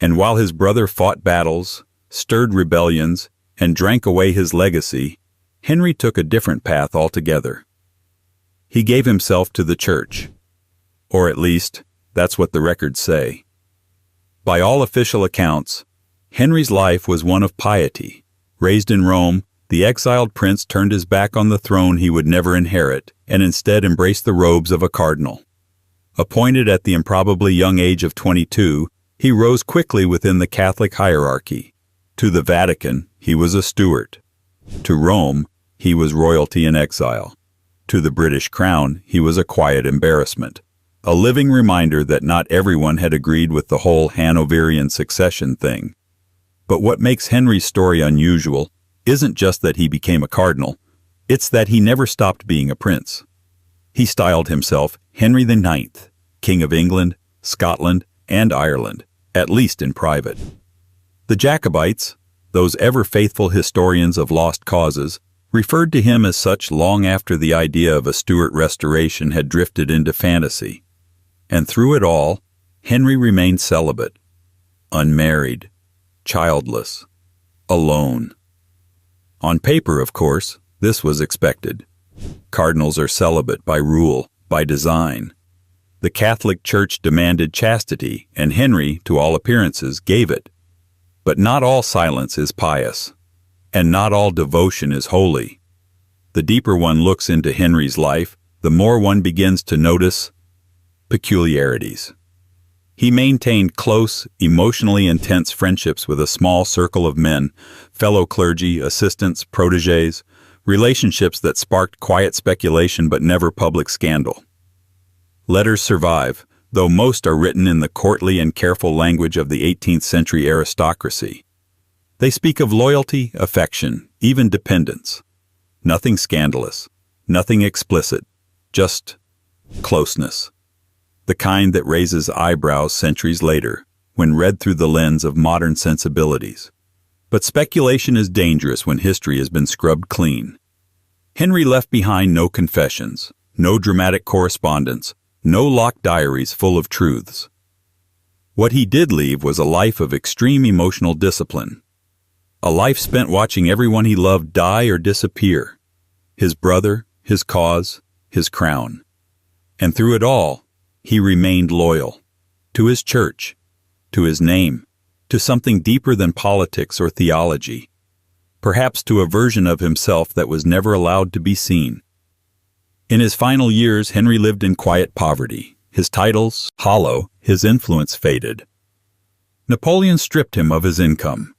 And while his brother fought battles, stirred rebellions, and drank away his legacy, Henry took a different path altogether. He gave himself to the church, or at least, that's what the records say. By all official accounts, Henry's life was one of piety. Raised in Rome, the exiled prince turned his back on the throne he would never inherit, and instead embraced the robes of a cardinal. Appointed at the improbably young age of 22, he rose quickly within the Catholic hierarchy. To the Vatican, he was a Stuart. To Rome, he was royalty in exile. To the British crown, he was a quiet embarrassment. A living reminder that not everyone had agreed with the whole Hanoverian succession thing. But what makes Henry's story unusual isn't just that he became a cardinal, it's that he never stopped being a prince. He styled himself Henry IX, King of England, Scotland, and Ireland, at least in private. The Jacobites, those ever-faithful historians of lost causes, referred to him as such long after the idea of a Stuart restoration had drifted into fantasy. And through it all, Henry remained celibate, unmarried, childless, alone. On paper, of course, this was expected. Cardinals are celibate by rule, by design. The Catholic Church demanded chastity, and Henry, to all appearances, gave it. But not all silence is pious, and not all devotion is holy. The deeper one looks into Henry's life, the more one begins to notice peculiarities. He maintained close, emotionally intense friendships with a small circle of men, fellow clergy, assistants, protégés, relationships that sparked quiet speculation but never public scandal. Letters survive, though most are written in the courtly and careful language of the 18th century aristocracy. They speak of loyalty, affection, even dependence. Nothing scandalous, nothing explicit, just closeness. The kind that raises eyebrows centuries later, when read through the lens of modern sensibilities. But speculation is dangerous when history has been scrubbed clean. Henry left behind no confessions, no dramatic correspondence, no locked diaries full of truths. What he did leave was a life of extreme emotional discipline. A life spent watching everyone he loved die or disappear. His brother, his cause, his crown. And through it all, he remained loyal. To his church, to his name, to something deeper than politics or theology. Perhaps to a version of himself that was never allowed to be seen. In his final years, Henry lived in quiet poverty. His titles hollow, his influence faded. Napoleon stripped him of his income.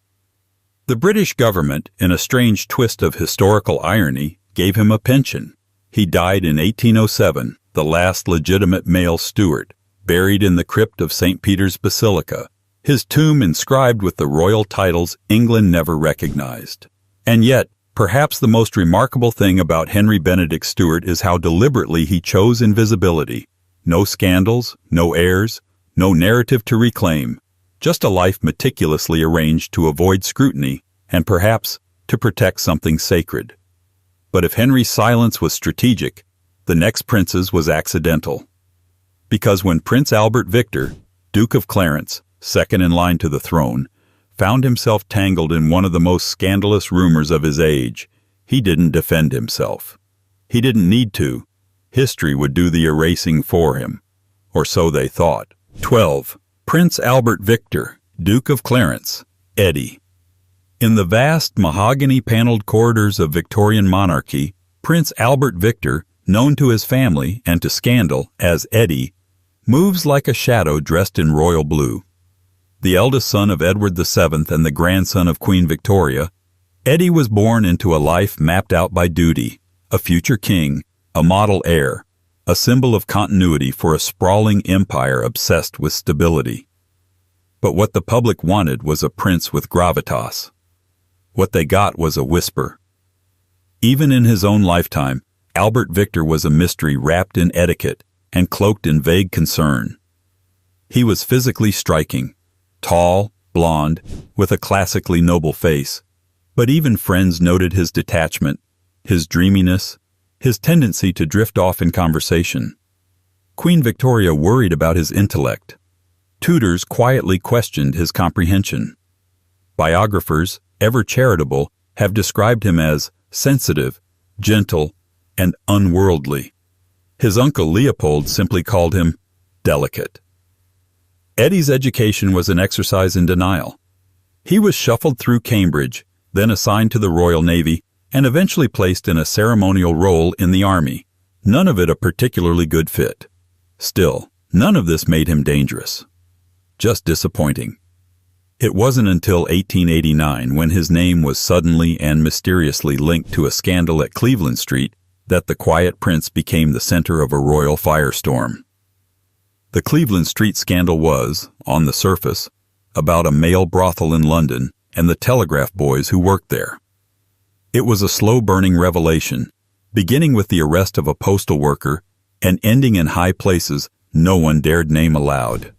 The British government, in a strange twist of historical irony, gave him a pension. He died in 1807, the last legitimate male Stuart, buried in the crypt of St. Peter's Basilica, his tomb inscribed with the royal titles England never recognized. And yet, perhaps the most remarkable thing about Henry Benedict Stuart is how deliberately he chose invisibility. No scandals, no heirs, no narrative to reclaim, just a life meticulously arranged to avoid scrutiny and perhaps to protect something sacred. But if Henry's silence was strategic, the next prince's was accidental. Because when Prince Albert Victor, Duke of Clarence, second in line to the throne, found himself tangled in one of the most scandalous rumors of his age, he didn't defend himself. He didn't need to. History would do the erasing for him. Or so they thought. 12. Prince Albert Victor, Duke of Clarence, Eddie. In the vast mahogany-paneled corridors of Victorian monarchy, Prince Albert Victor, known to his family and to scandal as Eddie, moves like a shadow dressed in royal blue. The eldest son of Edward VII and the grandson of Queen Victoria, Eddie was born into a life mapped out by duty, a future king, a model heir, a symbol of continuity for a sprawling empire obsessed with stability. But what the public wanted was a prince with gravitas. What they got was a whisper. Even in his own lifetime, Albert Victor was a mystery wrapped in etiquette and cloaked in vague concern. He was physically striking, tall, blond, with a classically noble face, but even friends noted his detachment, his dreaminess, his tendency to drift off in conversation. Queen Victoria worried about his intellect. Tutors quietly questioned his comprehension. Biographers, ever charitable, have described him as sensitive, gentle, and unworldly. His uncle Leopold simply called him delicate. Eddie's education was an exercise in denial. He was shuffled through Cambridge, then assigned to the Royal Navy, and eventually placed in a ceremonial role in the Army, none of it a particularly good fit. Still, none of this made him dangerous. Just disappointing. It wasn't until 1889, when his name was suddenly and mysteriously linked to a scandal at Cleveland Street, that the quiet prince became the center of a royal firestorm. The Cleveland Street scandal was, on the surface, about a male brothel in London and the telegraph boys who worked there. It was a slow-burning revelation, beginning with the arrest of a postal worker and ending in high places no one dared name aloud.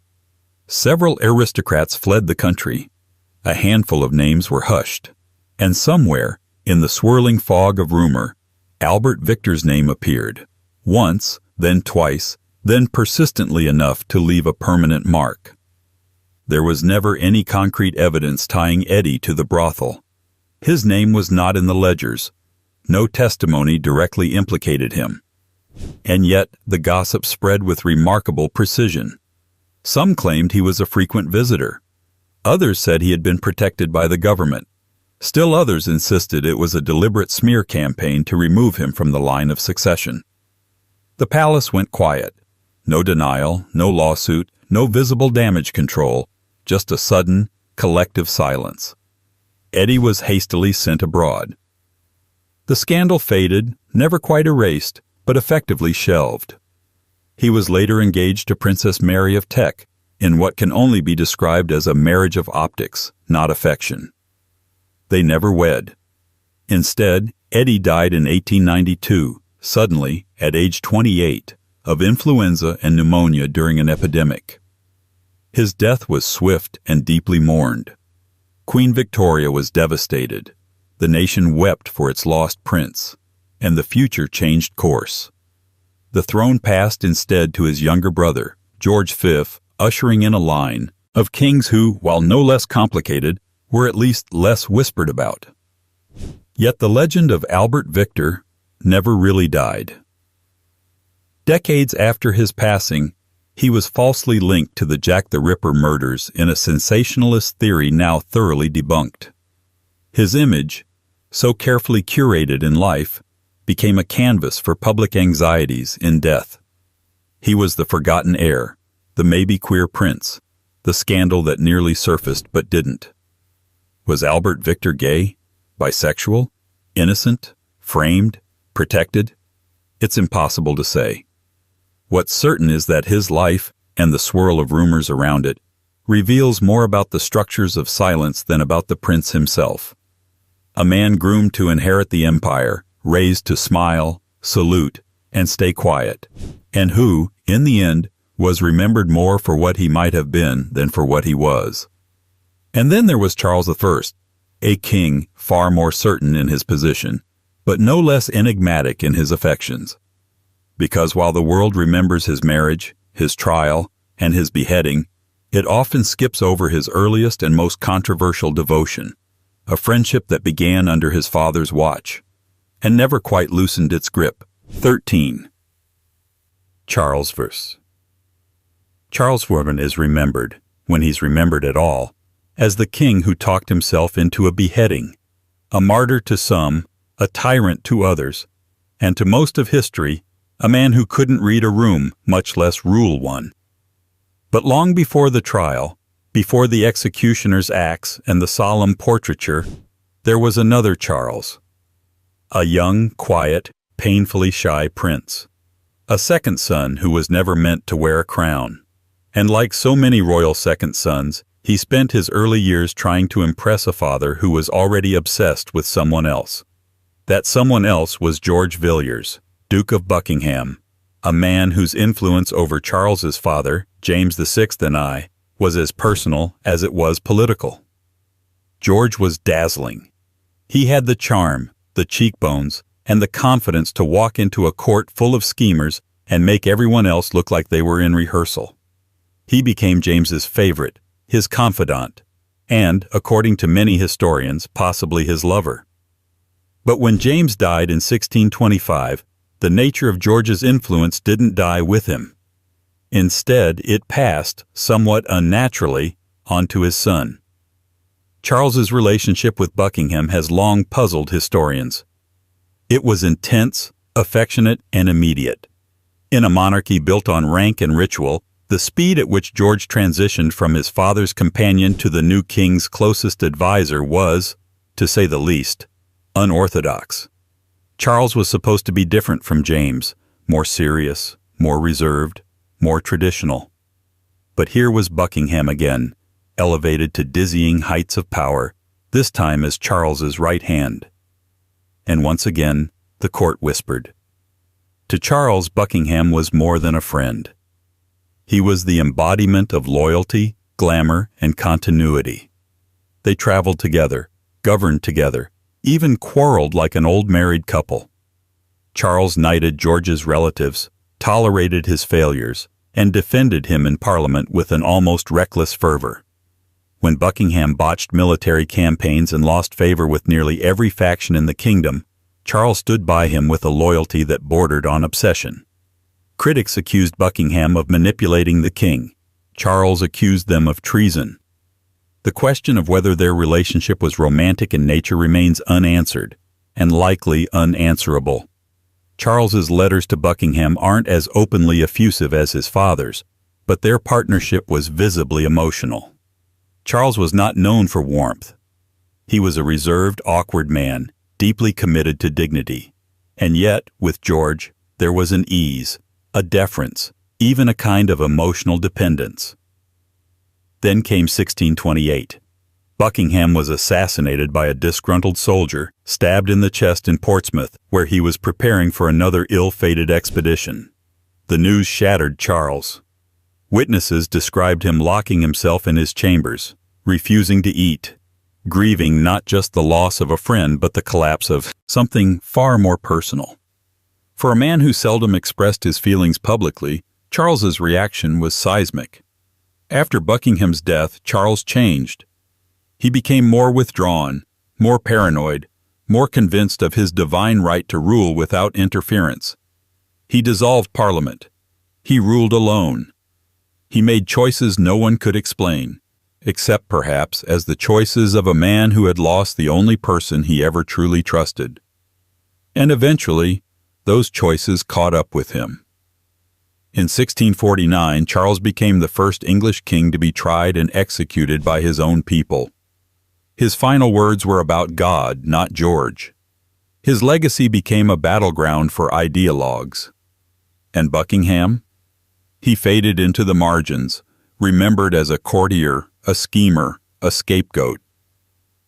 Several aristocrats fled the country. A handful of names were hushed, and somewhere, in the swirling fog of rumor, Albert Victor's name appeared, once, then twice, then persistently enough to leave a permanent mark. There was never any concrete evidence tying Eddie to the brothel. His name was not in the ledgers. No testimony directly implicated him. And yet the gossip spread with remarkable precision. Some claimed he was a frequent visitor. Others said he had been protected by the government. Still others insisted it was a deliberate smear campaign to remove him from the line of succession. The palace went quiet. No denial, no lawsuit, no visible damage control, just a sudden, collective silence. Eddie was hastily sent abroad. The scandal faded, never quite erased, but effectively shelved. He was later engaged to Princess Mary of Teck in what can only be described as a marriage of optics, not affection. They never wed. Instead, Eddie died in 1892, suddenly, at age 28, of influenza and pneumonia during an epidemic. His death was swift and deeply mourned. Queen Victoria was devastated. The nation wept for its lost prince, and the future changed course. The throne passed instead to his younger brother, George V, ushering in a line of kings who, while no less complicated, were at least less whispered about. Yet the legend of Albert Victor never really died. Decades after his passing, he was falsely linked to the Jack the Ripper murders in a sensationalist theory now thoroughly debunked. His image, so carefully curated in life, became a canvas for public anxieties in death. He was the forgotten heir, the maybe queer prince, the scandal that nearly surfaced but didn't. Was Albert Victor gay, bisexual, innocent, framed, protected? It's impossible to say. What's certain is that his life, and the swirl of rumors around it, reveals more about the structures of silence than about the prince himself. A man groomed to inherit the empire, raised to smile, salute, and stay quiet, and who, in the end, was remembered more for what he might have been than for what he was. And then there was Charles I, a king far more certain in his position, but no less enigmatic in his affections. Because while the world remembers his marriage, his trial, and his beheading, it often skips over his earliest and most controversial devotion, a friendship that began under his father's watch, and never quite loosened its grip. 13. Charles verse. Charles Foreman is remembered, when he's remembered at all, as the king who talked himself into a beheading, a martyr to some, a tyrant to others, and to most of history, a man who couldn't read a room, much less rule one. But long before the trial, before the executioner's axe and the solemn portraiture, there was another Charles. A young, quiet, painfully shy prince. A second son who was never meant to wear a crown. And like so many royal second sons, he spent his early years trying to impress a father who was already obsessed with someone else. That someone else was George Villiers, Duke of Buckingham, a man whose influence over Charles's father, James VI and I, was as personal as it was political. George was dazzling. He had the charm, the cheekbones, and the confidence to walk into a court full of schemers and make everyone else look like they were in rehearsal. He became James's favorite, his confidant, and, according to many historians, possibly his lover. But when James died in 1625, the nature of George's influence didn't die with him. Instead, it passed, somewhat unnaturally, on to his son. Charles's relationship with Buckingham has long puzzled historians. It was intense, affectionate, and immediate. In a monarchy built on rank and ritual, the speed at which George transitioned from his father's companion to the new king's closest advisor was, to say the least, unorthodox. Charles was supposed to be different from James, more serious, more reserved, more traditional. But here was Buckingham again, elevated to dizzying heights of power, this time as Charles's right hand. And once again, the court whispered. To Charles, Buckingham was more than a friend. He was the embodiment of loyalty, glamour, and continuity. They traveled together, governed together, even quarreled like an old married couple. Charles knighted George's relatives, tolerated his failures, and defended him in Parliament with an almost reckless fervor. When Buckingham botched military campaigns and lost favor with nearly every faction in the kingdom, Charles stood by him with a loyalty that bordered on obsession. Critics accused Buckingham of manipulating the king. Charles accused them of treason. The question of whether their relationship was romantic in nature remains unanswered, and likely unanswerable. Charles's letters to Buckingham aren't as openly effusive as his father's, but their partnership was visibly emotional. Charles was not known for warmth. He was a reserved, awkward man, deeply committed to dignity. And yet, with George, there was an ease, a deference, even a kind of emotional dependence. Then came 1628. Buckingham was assassinated by a disgruntled soldier, stabbed in the chest in Portsmouth, where he was preparing for another ill-fated expedition. The news shattered Charles. Witnesses described him locking himself in his chambers, refusing to eat, grieving not just the loss of a friend but the collapse of something far more personal. For a man who seldom expressed his feelings publicly, Charles's reaction was seismic. After Buckingham's death, Charles changed. He became more withdrawn, more paranoid, more convinced of his divine right to rule without interference. He dissolved Parliament. He ruled alone. He made choices no one could explain, except perhaps as the choices of a man who had lost the only person he ever truly trusted. And eventually, those choices caught up with him. In 1649, Charles became the first English king to be tried and executed by his own people. His final words were about God, not George. His legacy became a battleground for ideologues. And Buckingham? He faded into the margins, remembered as a courtier, a schemer, a scapegoat.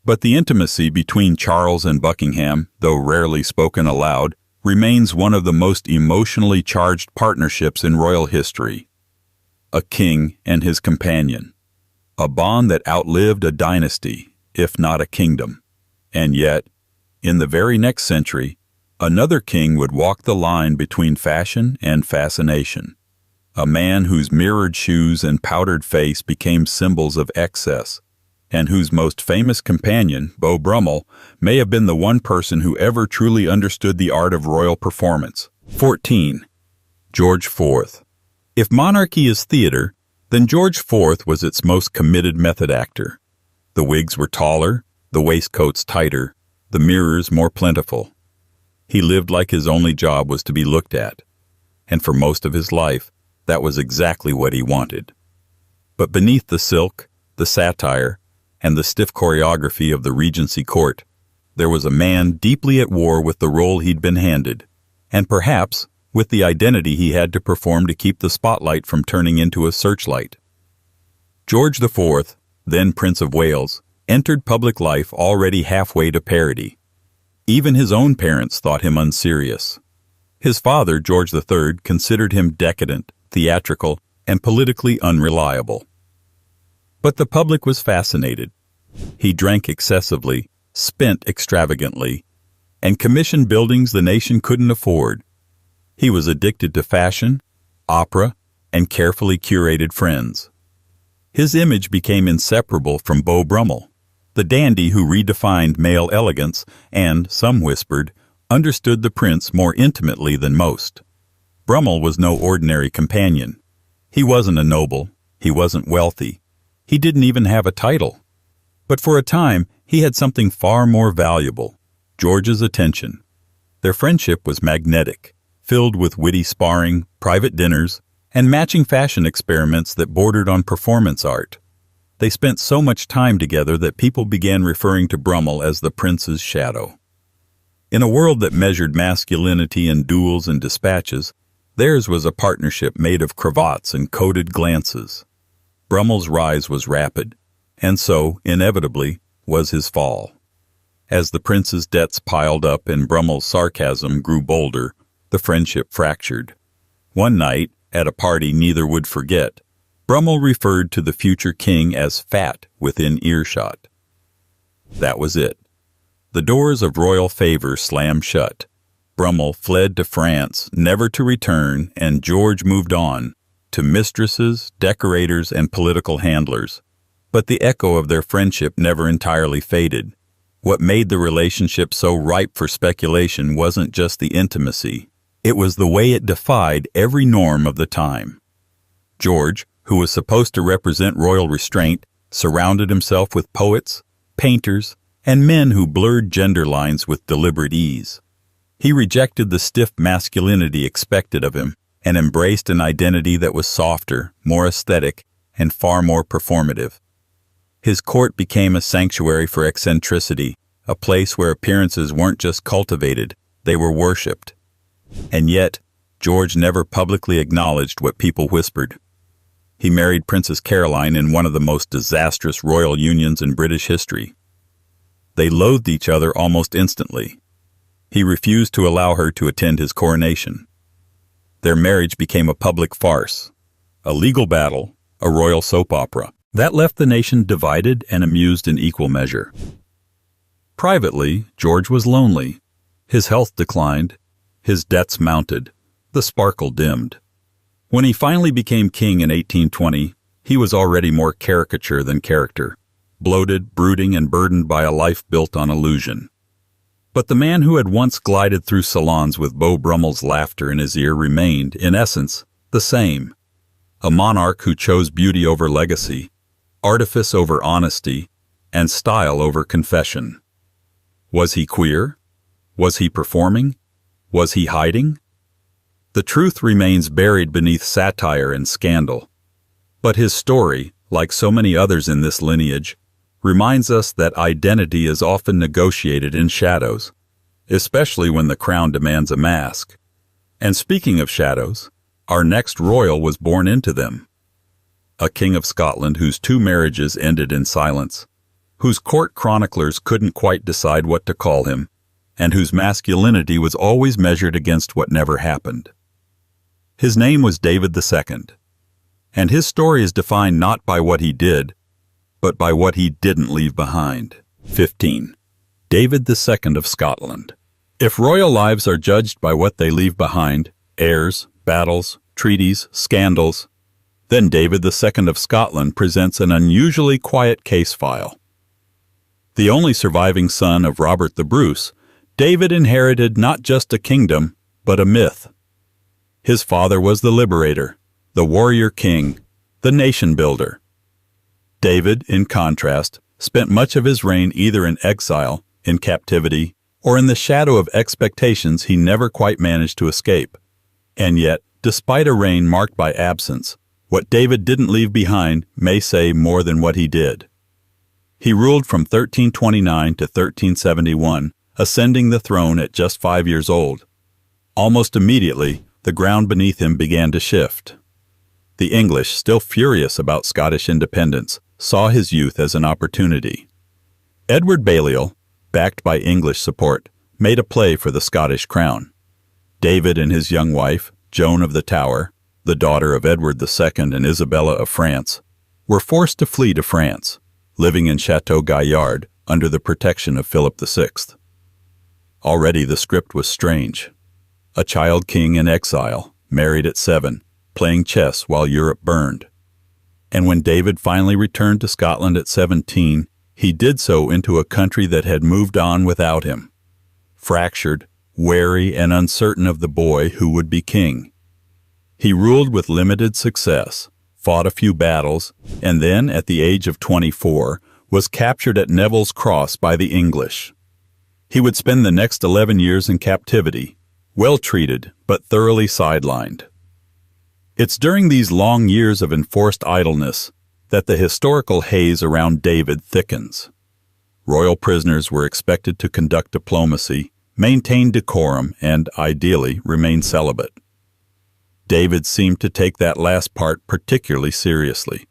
But the intimacy between Charles and Buckingham, though rarely spoken aloud, remains one of the most emotionally charged partnerships in royal history. A king and his companion. A bond that outlived a dynasty, if not a kingdom. And yet, in the very next century, another king would walk the line between fashion and fascination. A man whose mirrored shoes and powdered face became symbols of excess, and whose most famous companion, Beau Brummel, may have been the one person who ever truly understood the art of royal performance. 14. George IV. If monarchy is theater, then George IV was its most committed method actor. The wigs were taller, the waistcoats tighter, the mirrors more plentiful. He lived like his only job was to be looked at, and for most of his life, that was exactly what he wanted. But beneath the silk, the satire, and the stiff choreography of the Regency court, there was a man deeply at war with the role he'd been handed, and perhaps with the identity he had to perform to keep the spotlight from turning into a searchlight. George IV, then Prince of Wales, entered public life already halfway to parody. Even his own parents thought him unserious. His father, George III, considered him decadent, theatrical, and politically unreliable. But the public was fascinated. He drank excessively, spent extravagantly, and commissioned buildings the nation couldn't afford. He was addicted to fashion, opera, and carefully curated friends. His image became inseparable from Beau Brummel, the dandy who redefined male elegance and, some whispered, understood the prince more intimately than most. Brummel was no ordinary companion. He wasn't a noble. He wasn't wealthy. He didn't even have a title. But for a time, he had something far more valuable: George's attention. Their friendship was magnetic, filled with witty sparring, private dinners, and matching fashion experiments that bordered on performance art. They spent so much time together that people began referring to Brummel as the prince's shadow. In a world that measured masculinity in duels and dispatches, theirs was a partnership made of cravats and coded glances. Brummel's rise was rapid, and so, inevitably, was his fall. As the prince's debts piled up and Brummel's sarcasm grew bolder, the friendship fractured. One night, at a party neither would forget, Brummel referred to the future king as fat within earshot. That was it. The doors of royal favor slammed shut. Brummel fled to France, never to return, and George moved on, to mistresses, decorators, and political handlers. But the echo of their friendship never entirely faded. What made the relationship so ripe for speculation wasn't just the intimacy. It was the way it defied every norm of the time. George, who was supposed to represent royal restraint, surrounded himself with poets, painters, and men who blurred gender lines with deliberate ease. He rejected the stiff masculinity expected of him and embraced an identity that was softer, more aesthetic, and far more performative. His court became a sanctuary for eccentricity, a place where appearances weren't just cultivated, they were worshipped. And yet, George never publicly acknowledged what people whispered. He married Princess Caroline in one of the most disastrous royal unions in British history. They loathed each other almost instantly. He refused to allow her to attend his coronation. Their marriage became a public farce, a legal battle, a royal soap opera. That left the nation divided and amused in equal measure. Privately, George was lonely. His health declined. His debts mounted. The sparkle dimmed. When he finally became king in 1820, he was already more caricature than character, bloated, brooding, and burdened by a life built on illusion. But the man who had once glided through salons with Beau Brummel's laughter in his ear remained, in essence, the same. A monarch who chose beauty over legacy, artifice over honesty, and style over confession. Was he queer? Was he performing? Was he hiding? The truth remains buried beneath satire and scandal. But his story, like so many others in this lineage, reminds us that identity is often negotiated in shadows, especially when the crown demands a mask. And speaking of shadows, our next royal was born into them. A king of Scotland whose 2 marriages ended in silence, whose court chroniclers couldn't quite decide what to call him, and whose masculinity was always measured against what never happened. His name was David II, and his story is defined not by what he did, but by what he didn't leave behind. 15. David II of Scotland. If royal lives are judged by what they leave behind, heirs, battles, treaties, scandals, then David II of Scotland presents an unusually quiet case file. The only surviving son of Robert the Bruce, David inherited not just a kingdom, but a myth. His father was the liberator, the warrior king, the nation builder. David, in contrast, spent much of his reign either in exile, in captivity, or in the shadow of expectations he never quite managed to escape. And yet, despite a reign marked by absence, what David didn't leave behind may say more than what he did. He ruled from 1329 to 1371, ascending the throne at just 5 years old. Almost immediately, the ground beneath him began to shift. The English, still furious about Scottish independence, saw his youth as an opportunity. Edward Balliol, backed by English support, made a play for the Scottish crown. David and his young wife, Joan of the Tower, the daughter of Edward II and Isabella of France, were forced to flee to France, living in Château Gaillard under the protection of Philip VI. Already the script was strange. A child king in exile, married at 7, playing chess while Europe burned. And when David finally returned to Scotland at 17, he did so into a country that had moved on without him. Fractured, wary, and uncertain of the boy who would be king. He ruled with limited success, fought a few battles, and then, at the age of 24, was captured at Neville's Cross by the English. He would spend the next 11 years in captivity, well treated but thoroughly sidelined. It's during these long years of enforced idleness that the historical haze around David thickens. Royal prisoners were expected to conduct diplomacy, maintain decorum, and, ideally, remain celibate. David seemed to take that last part particularly seriously.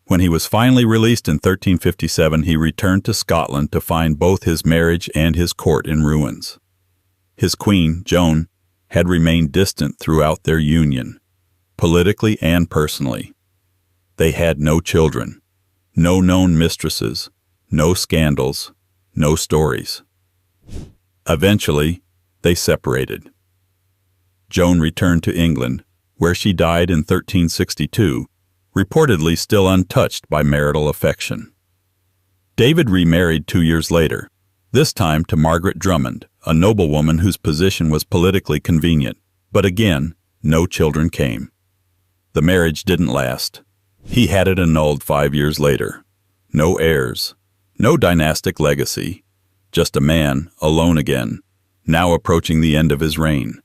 When he was finally released in 1357, he returned to Scotland to find both his marriage and his court in ruins. His queen, Joan, had remained distant throughout their union, politically and personally. They had no children, no known mistresses, no scandals, no stories. Eventually, they separated. Joan returned to England, where she died in 1362, reportedly still untouched by marital affection. David remarried 2 years later, this time to Margaret Drummond, a noblewoman whose position was politically convenient, but again, no children came. The marriage didn't last. He had it annulled 5 years later. No heirs, no dynastic legacy, just a man, alone again, now approaching the end of his reign.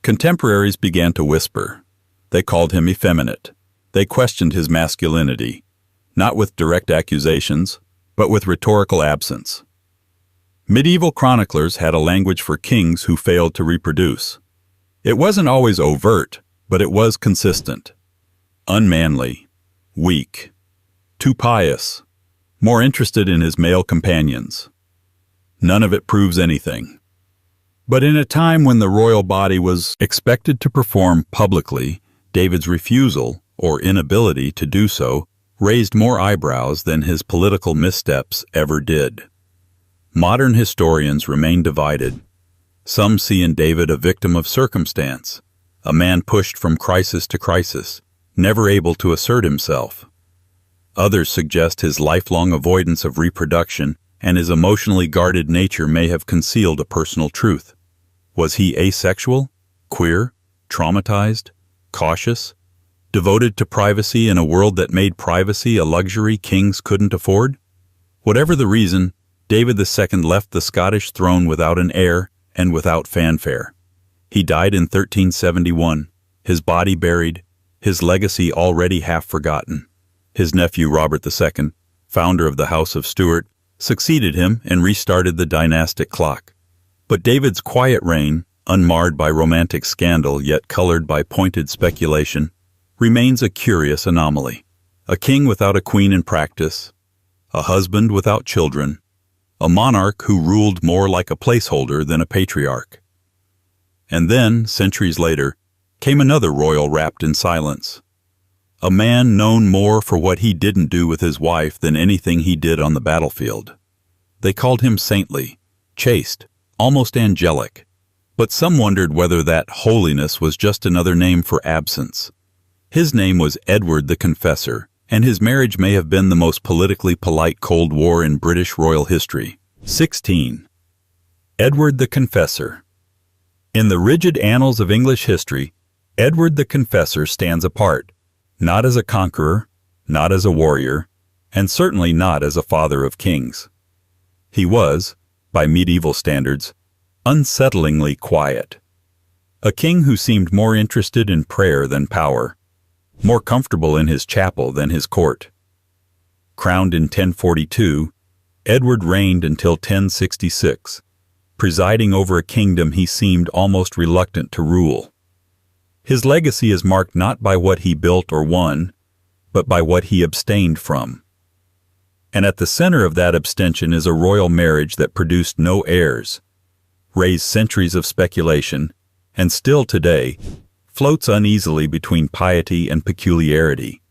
Contemporaries began to whisper. They called him effeminate. They questioned his masculinity, not with direct accusations, but with rhetorical absence. Medieval chroniclers had a language for kings who failed to reproduce. It wasn't always overt, but it was consistent. Unmanly, weak, too pious, more interested in his male companions. None of it proves anything. But in a time when the royal body was expected to perform publicly, David's refusal, or inability to do so, raised more eyebrows than his political missteps ever did. Modern historians remain divided. Some see in David a victim of circumstance, a man pushed from crisis to crisis, never able to assert himself. Others suggest his lifelong avoidance of reproduction and his emotionally guarded nature may have concealed a personal truth. Was he asexual, queer, traumatized, cautious, devoted to privacy in a world that made privacy a luxury kings couldn't afford? Whatever the reason, David II left the Scottish throne without an heir and without fanfare. He died in 1371, his body buried, his legacy already half forgotten. His nephew Robert II, founder of the House of Stuart, succeeded him and restarted the dynastic clock. But David's quiet reign, unmarred by romantic scandal yet colored by pointed speculation, remains a curious anomaly. A king without a queen in practice, a husband without children, a monarch who ruled more like a placeholder than a patriarch. And then, centuries later, came another royal wrapped in silence. A man known more for what he didn't do with his wife than anything he did on the battlefield. They called him saintly, chaste, almost angelic, but some wondered whether that holiness was just another name for absence. His name was Edward the Confessor, and his marriage may have been the most politically polite Cold War in British royal history. 16. Edward the Confessor. In the rigid annals of English history, Edward the Confessor stands apart, not as a conqueror, not as a warrior, and certainly not as a father of kings. He was, by medieval standards, unsettlingly quiet. A king who seemed more interested in prayer than power, more comfortable in his chapel than his court. Crowned in 1042, Edward reigned until 1066, presiding over a kingdom he seemed almost reluctant to rule. His legacy is marked not by what he built or won, but by what he abstained from. And at the center of that abstention is a royal marriage that produced no heirs, raised centuries of speculation, and still today floats uneasily between piety and peculiarity.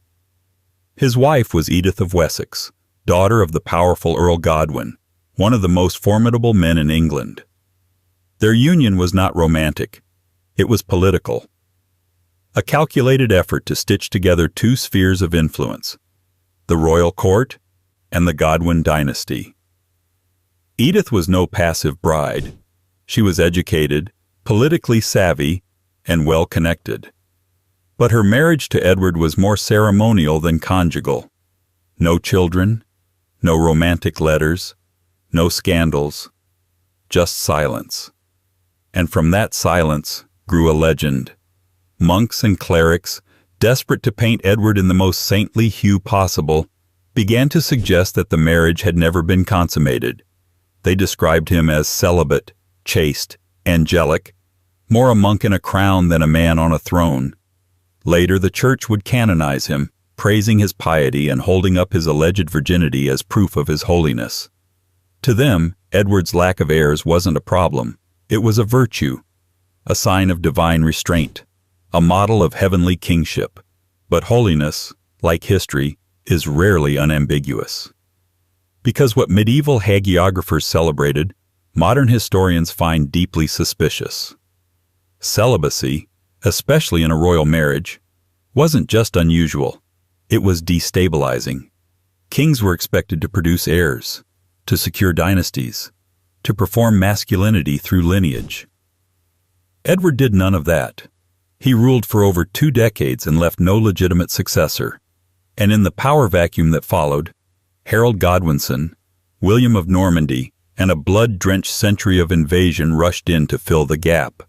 His wife was Edith of Wessex, daughter of the powerful Earl Godwin, one of the most formidable men in England. Their union was not romantic, it was political. A calculated effort to stitch together two spheres of influence, the royal court and the Godwin dynasty. Edith was no passive bride. She was educated, politically savvy, and well-connected. But her marriage to Edward was more ceremonial than conjugal. No children, no romantic letters, no scandals, just silence. And from that silence grew a legend. Monks and clerics, desperate to paint Edward in the most saintly hue possible, began to suggest that the marriage had never been consummated. They described him as celibate, chaste, angelic, more a monk in a crown than a man on a throne. Later, the church would canonize him, praising his piety and holding up his alleged virginity as proof of his holiness. To them, Edward's lack of heirs wasn't a problem. It was a virtue, a sign of divine restraint, a model of heavenly kingship. But holiness, like history, is rarely unambiguous. Because what medieval hagiographers celebrated, modern historians find deeply suspicious. Celibacy, especially in a royal marriage, wasn't just unusual, it was destabilizing. Kings were expected to produce heirs, to secure dynasties, to perform masculinity through lineage. Edward did none of that. He ruled for over 2 decades and left no legitimate successor. And in the power vacuum that followed, Harold Godwinson, William of Normandy, and a blood-drenched century of invasion rushed in to fill the gap.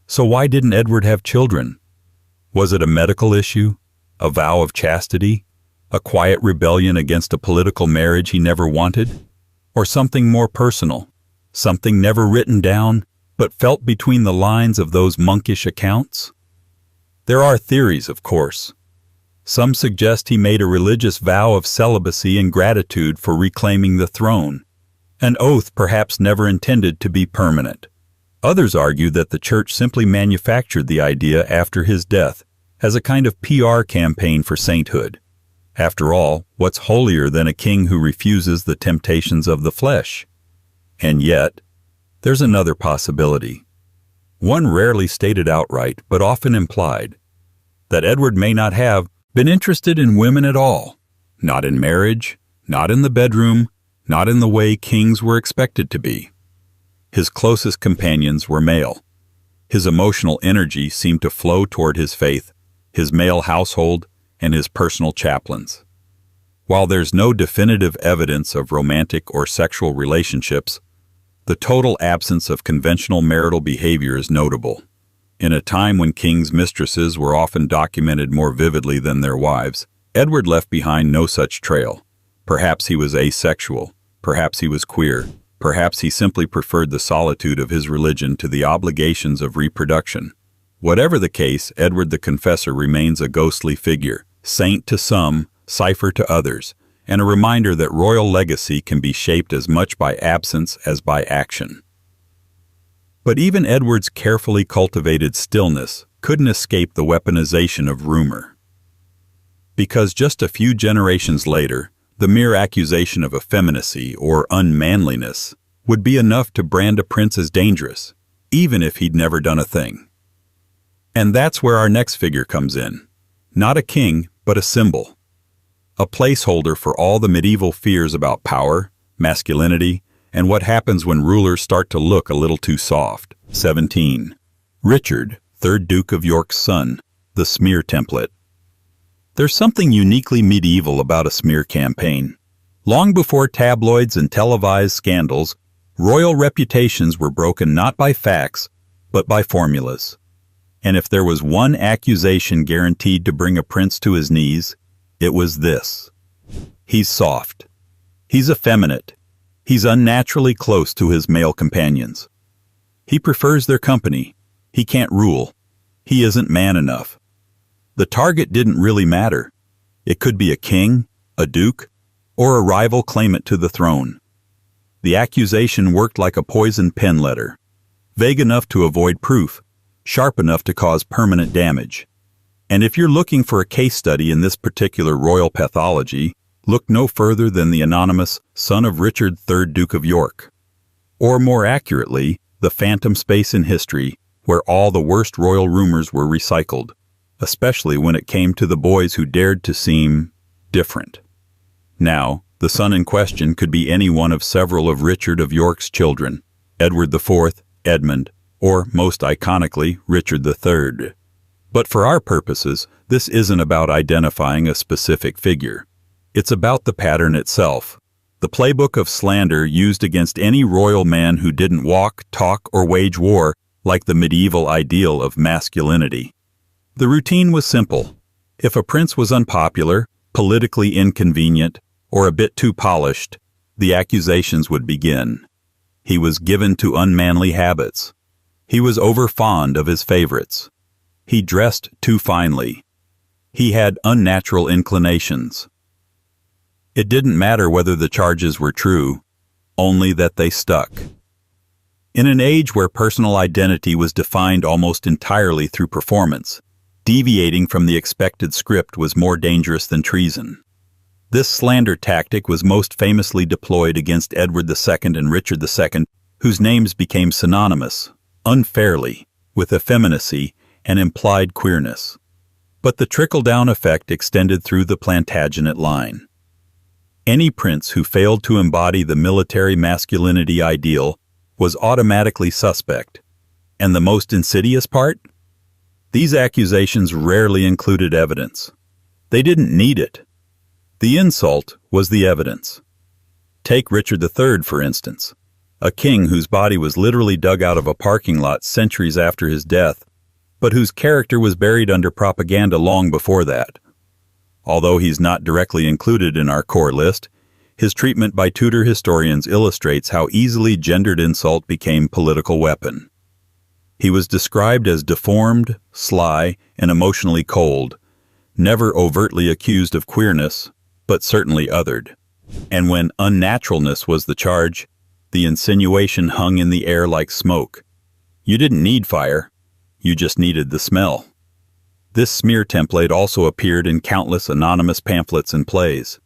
So why didn't Edward have children? Was it a medical issue? A vow of chastity? A quiet rebellion against a political marriage he never wanted? Or something more personal? Something never written down, but felt between the lines of those monkish accounts? There are theories, of course. Some suggest he made a religious vow of celibacy in gratitude for reclaiming the throne, an oath perhaps never intended to be permanent. Others argue that the church simply manufactured the idea after his death as a kind of PR campaign for sainthood. After all, what's holier than a king who refuses the temptations of the flesh? And yet, there's another possibility. One rarely stated outright, but often implied, that Edward may not have been interested in women at all, not in marriage, not in the bedroom, not in the way kings were expected to be. His closest companions were male. His emotional energy seemed to flow toward his faith, his male household, and his personal chaplains. While there's no definitive evidence of romantic or sexual relationships, the total absence of conventional marital behavior is notable. In a time when kings' mistresses were often documented more vividly than their wives, Edward left behind no such trail. Perhaps he was asexual, perhaps he was queer, perhaps he simply preferred the solitude of his religion to the obligations of reproduction. Whatever the case, Edward the Confessor remains a ghostly figure, saint to some, cipher to others, and a reminder that royal legacy can be shaped as much by absence as by action. But even Edward's carefully cultivated stillness couldn't escape the weaponization of rumor. Because just a few generations later, the mere accusation of effeminacy or unmanliness would be enough to brand a prince as dangerous, even if he'd never done a thing. And that's where our next figure comes in. Not a king, but a symbol. A placeholder for all the medieval fears about power, masculinity, and what happens when rulers start to look a little too soft. 17. Richard, 3rd Duke of York's son, the smear template. There's something uniquely medieval about a smear campaign. Long before tabloids and televised scandals, Royal reputations were broken not by facts, but by formulas. And if there was one accusation guaranteed to bring a prince to his knees, it was this: he's soft. He's effeminate. He's unnaturally close to his male companions. He prefers their company. He can't rule. He isn't man enough. The target didn't really matter. It could be a king, a duke, or a rival claimant to the throne. The accusation worked like a poisoned pen letter, vague enough to avoid proof, sharp enough to cause permanent damage. And if you're looking for a case study in this particular royal pathology, look no further than the anonymous son of Richard III, Duke of York. Or more accurately, the phantom space in history where all the worst royal rumors were recycled, especially when it came to the boys who dared to seem different. Now, the son in question could be any one of several of Richard of York's children, Edward IV, Edmund, or most iconically, Richard III. But for our purposes, this isn't about identifying a specific figure. It's about the pattern itself, the playbook of slander used against any royal man who didn't walk, talk, or wage war like the medieval ideal of masculinity. The routine was simple. If a prince was unpopular, politically inconvenient, or a bit too polished, the accusations would begin. He was given to unmanly habits. He was overfond of his favorites. He dressed too finely. He had unnatural inclinations. It didn't matter whether the charges were true, only that they stuck. In an age where personal identity was defined almost entirely through performance, deviating from the expected script was more dangerous than treason. This slander tactic was most famously deployed against Edward II and Richard II, whose names became synonymous, unfairly, with effeminacy and implied queerness. But the trickle-down effect extended through the Plantagenet line. Any prince who failed to embody the military masculinity ideal was automatically suspect. And the most insidious part? These accusations rarely included evidence. They didn't need it. The insult was the evidence. Take Richard III, for instance, a king whose body was literally dug out of a parking lot centuries after his death, but whose character was buried under propaganda long before that. Although he's not directly included in our core list, his treatment by Tudor historians illustrates how easily gendered insult became a political weapon. He was described as deformed, sly, and emotionally cold, never overtly accused of queerness, but certainly othered. And when unnaturalness was the charge, the insinuation hung in the air like smoke. You didn't need fire, you just needed the smell. This smear template also appeared in countless anonymous pamphlets and plays.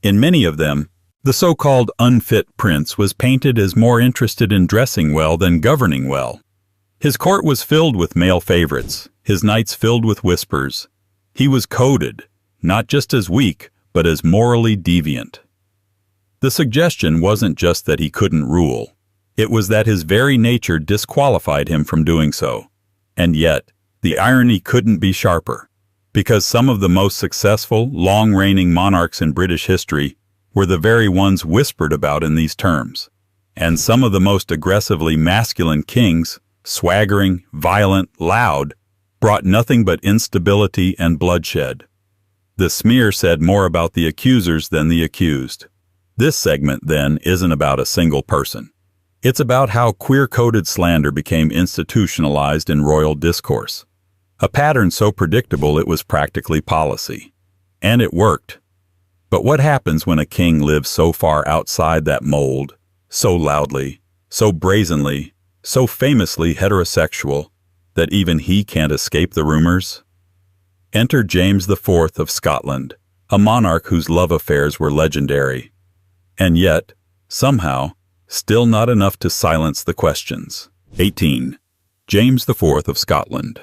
In many of them, the so-called unfit prince was painted as more interested in dressing well than governing well. His court was filled with male favorites, his nights filled with whispers. He was coded, not just as weak, but as morally deviant. The suggestion wasn't just that he couldn't rule. It was that his very nature disqualified him from doing so. And yet, the irony couldn't be sharper, because some of the most successful, long-reigning monarchs in British history were the very ones whispered about in these terms. And some of the most aggressively masculine kings, swaggering, violent, loud, brought nothing but instability and bloodshed. The smear said more about the accusers than the accused. This segment, then, isn't about a single person. It's about how queer-coded slander became institutionalized in royal discourse. A pattern so predictable it was practically policy. And it worked. But what happens when a king lives so far outside that mold, so loudly, so brazenly, so famously heterosexual, that even he can't escape the rumors? Enter James IV of Scotland, a monarch whose love affairs were legendary. And yet, somehow, still not enough to silence the questions. 18. James IV of Scotland.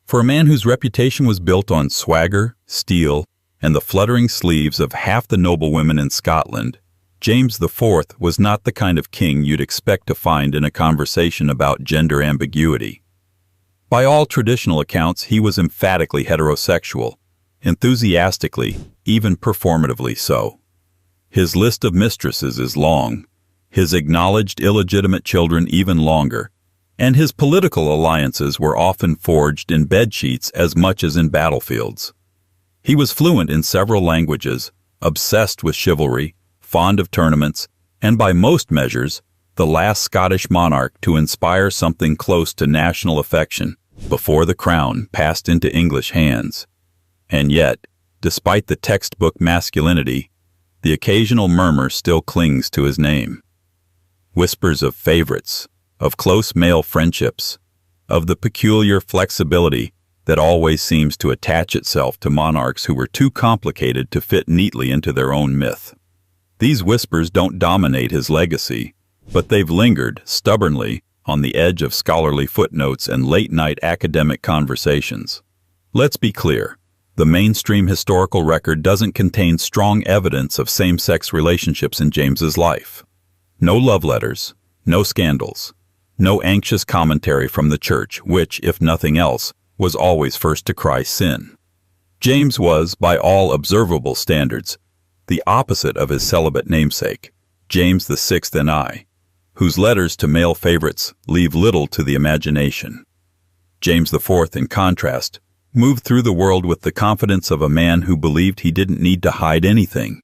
For a man whose reputation was built on swagger, steel, and the fluttering sleeves of half the noblewomen in Scotland, James IV was not the kind of king you'd expect to find in a conversation about gender ambiguity. By all traditional accounts, he was emphatically heterosexual, enthusiastically, even performatively so. His list of mistresses is long, his acknowledged illegitimate children even longer, and his political alliances were often forged in bedsheets as much as in battlefields. He was fluent in several languages, obsessed with chivalry, fond of tournaments, and by most measures, the last Scottish monarch to inspire something close to national affection before the crown passed into English hands. And yet, despite the textbook masculinity, the occasional murmur still clings to his name. Whispers of favorites, of close male friendships, of the peculiar flexibility that always seems to attach itself to monarchs who were too complicated to fit neatly into their own myth. These whispers don't dominate his legacy, but they've lingered, stubbornly, on the edge of scholarly footnotes and late-night academic conversations. Let's be clear, the mainstream historical record doesn't contain strong evidence of same-sex relationships in James's life. No love letters, no scandals, no anxious commentary from the church, which, if nothing else, was always first to cry sin. James was, by all observable standards, the opposite of his celibate namesake, James VI N.I., whose letters to male favorites leave little to the imagination. James IV, in contrast, moved through the world with the confidence of a man who believed he didn't need to hide anything.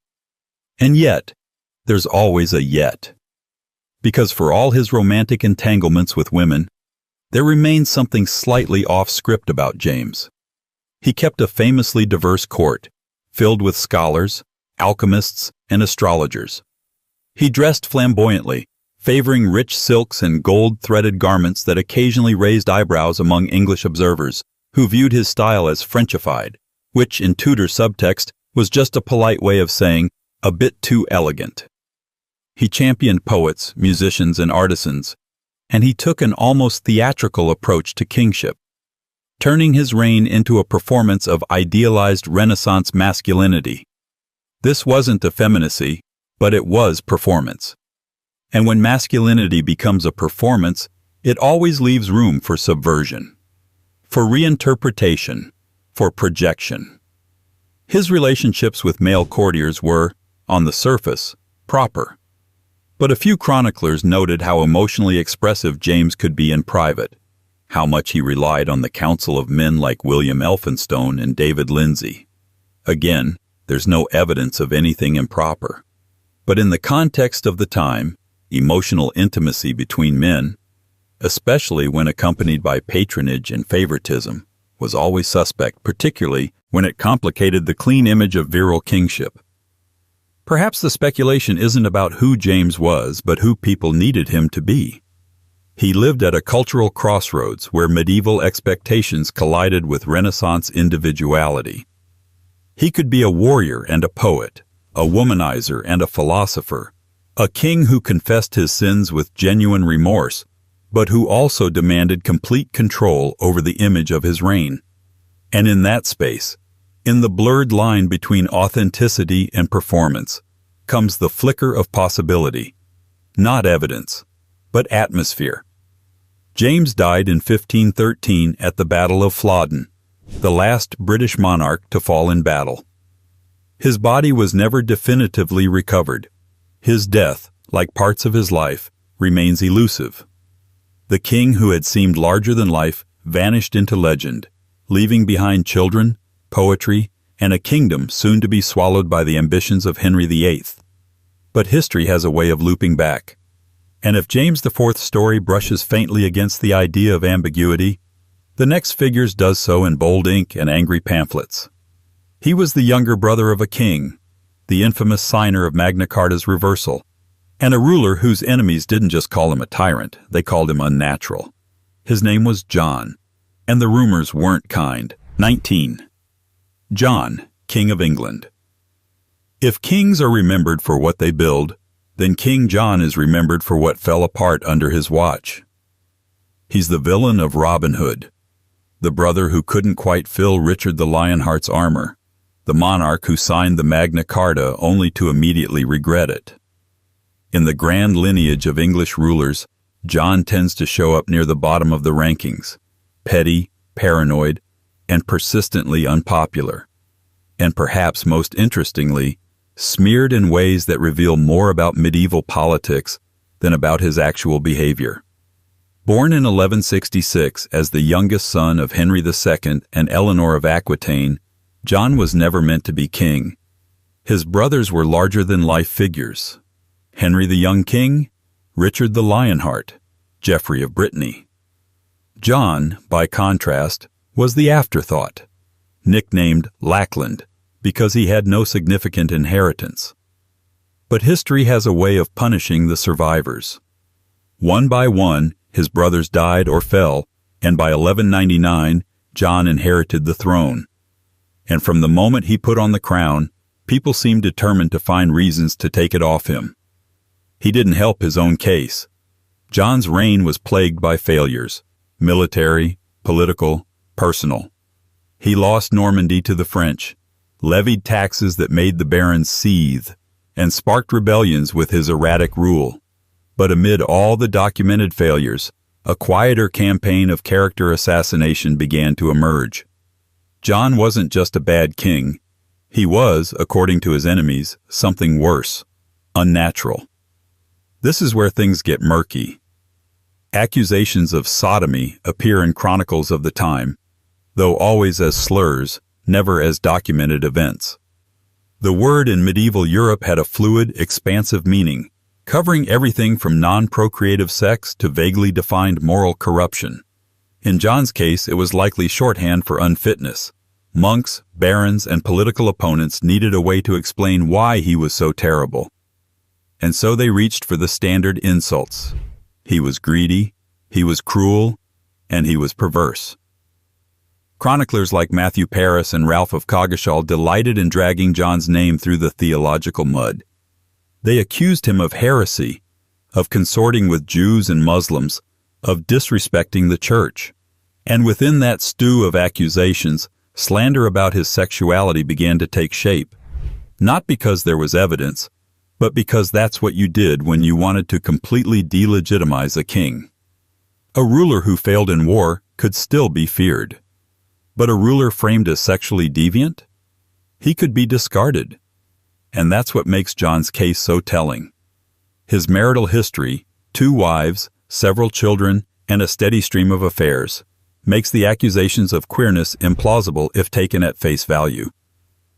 And yet, there's always a yet. Because for all his romantic entanglements with women, there remains something slightly off-script about James. He kept a famously diverse court, filled with scholars, alchemists, and astrologers. He dressed flamboyantly, favoring rich silks and gold-threaded garments that occasionally raised eyebrows among English observers, who viewed his style as Frenchified, which in Tudor subtext was just a polite way of saying, a bit too elegant. He championed poets, musicians, and artisans, and he took an almost theatrical approach to kingship, turning his reign into a performance of idealized Renaissance masculinity. This wasn't effeminacy, but it was performance. And when masculinity becomes a performance, it always leaves room for subversion, for reinterpretation, for projection. His relationships with male courtiers were, on the surface, proper. But a few chroniclers noted how emotionally expressive James could be in private, how much he relied on the counsel of men like William Elphinstone and David Lindsay. Again, there's no evidence of anything improper. But in the context of the time, emotional intimacy between men, especially when accompanied by patronage and favoritism, was always suspect, particularly when it complicated the clean image of virile kingship. Perhaps the speculation isn't about who James was, but who people needed him to be. He lived at a cultural crossroads where medieval expectations collided with Renaissance individuality. He could be a warrior and a poet, a womanizer and a philosopher, a king who confessed his sins with genuine remorse, but who also demanded complete control over the image of his reign. And in that space, in the blurred line between authenticity and performance, comes the flicker of possibility, not evidence, but atmosphere. James died in 1513 at the Battle of Flodden, the last British monarch to fall in battle. His body was never definitively recovered. His death, like parts of his life, remains elusive. The king who had seemed larger than life vanished into legend, leaving behind children, poetry, and a kingdom soon to be swallowed by the ambitions of Henry VIII. But history has a way of looping back. And if James IV's story brushes faintly against the idea of ambiguity, the next figures does so in bold ink and angry pamphlets. He was the younger brother of a king, the infamous signer of Magna Carta's reversal, and a ruler whose enemies didn't just call him a tyrant, they called him unnatural. His name was John, and the rumors weren't kind. 19. John, King of England. If kings are remembered for what they build, then King John is remembered for what fell apart under his watch. He's the villain of Robin Hood, the brother who couldn't quite fill Richard the Lionheart's armor, the monarch who signed the Magna Carta only to immediately regret it. In the grand lineage of English rulers, John tends to show up near the bottom of the rankings, petty, paranoid, and persistently unpopular. And perhaps most interestingly, smeared in ways that reveal more about medieval politics than about his actual behavior. Born in 1166 as the youngest son of Henry II and Eleanor of Aquitaine, John was never meant to be king. His brothers were larger-than-life figures. Henry the Young King, Richard the Lionheart, Geoffrey of Brittany. John, by contrast, was the afterthought, nicknamed Lackland because he had no significant inheritance. But history has a way of punishing the survivors. One by one, his brothers died or fell, and by 1199, John inherited the throne. And from the moment he put on the crown, people seemed determined to find reasons to take it off him. He didn't help his own case. John's reign was plagued by failures, military, political, personal. He lost Normandy to the French, levied taxes that made the barons seethe, and sparked rebellions with his erratic rule. But amid all the documented failures, a quieter campaign of character assassination began to emerge. John wasn't just a bad king. He was, according to his enemies, something worse, unnatural. This is where things get murky. Accusations of sodomy appear in chronicles of the time, though always as slurs, never as documented events. The word in medieval Europe had a fluid, expansive meaning, covering everything from non-procreative sex to vaguely defined moral corruption. In John's case, it was likely shorthand for unfitness. Monks, barons, and political opponents needed a way to explain why he was so terrible. And so they reached for the standard insults. He was greedy, he was cruel, and he was perverse. Chroniclers like Matthew Paris and Ralph of Coggeshall delighted in dragging John's name through the theological mud. They accused him of heresy, of consorting with Jews and Muslims, of disrespecting the church. And within that stew of accusations, slander about his sexuality began to take shape. Not because there was evidence, but because that's what you did when you wanted to completely delegitimize a king. A ruler who failed in war could still be feared. But a ruler framed as sexually deviant? He could be discarded. And that's what makes John's case so telling. His marital history, 2 wives, several children, and a steady stream of affairs, makes the accusations of queerness implausible if taken at face value.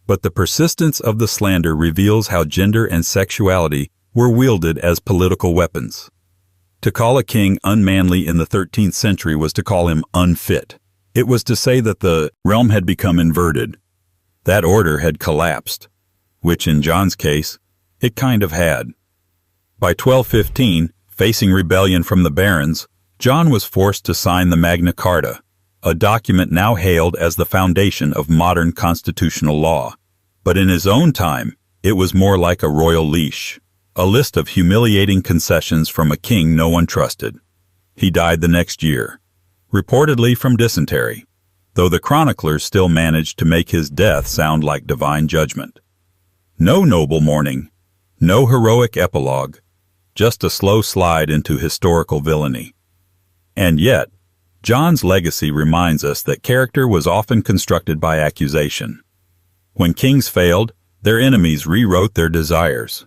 But the persistence of the slander reveals how gender and sexuality were wielded as political weapons. To call a king unmanly in the 13th century was to call him unfit. It was to say that the realm had become inverted. That order had collapsed, which in John's case, it kind of had. By 1215, facing rebellion from the barons, John was forced to sign the Magna Carta, a document now hailed as the foundation of modern constitutional law. But in his own time, it was more like a royal leash, a list of humiliating concessions from a king no one trusted. He died the next year, reportedly from dysentery, though the chroniclers still managed to make his death sound like divine judgment. No noble mourning, no heroic epilogue, just a slow slide into historical villainy. And yet, John's legacy reminds us that character was often constructed by accusation. When kings failed, their enemies rewrote their desires.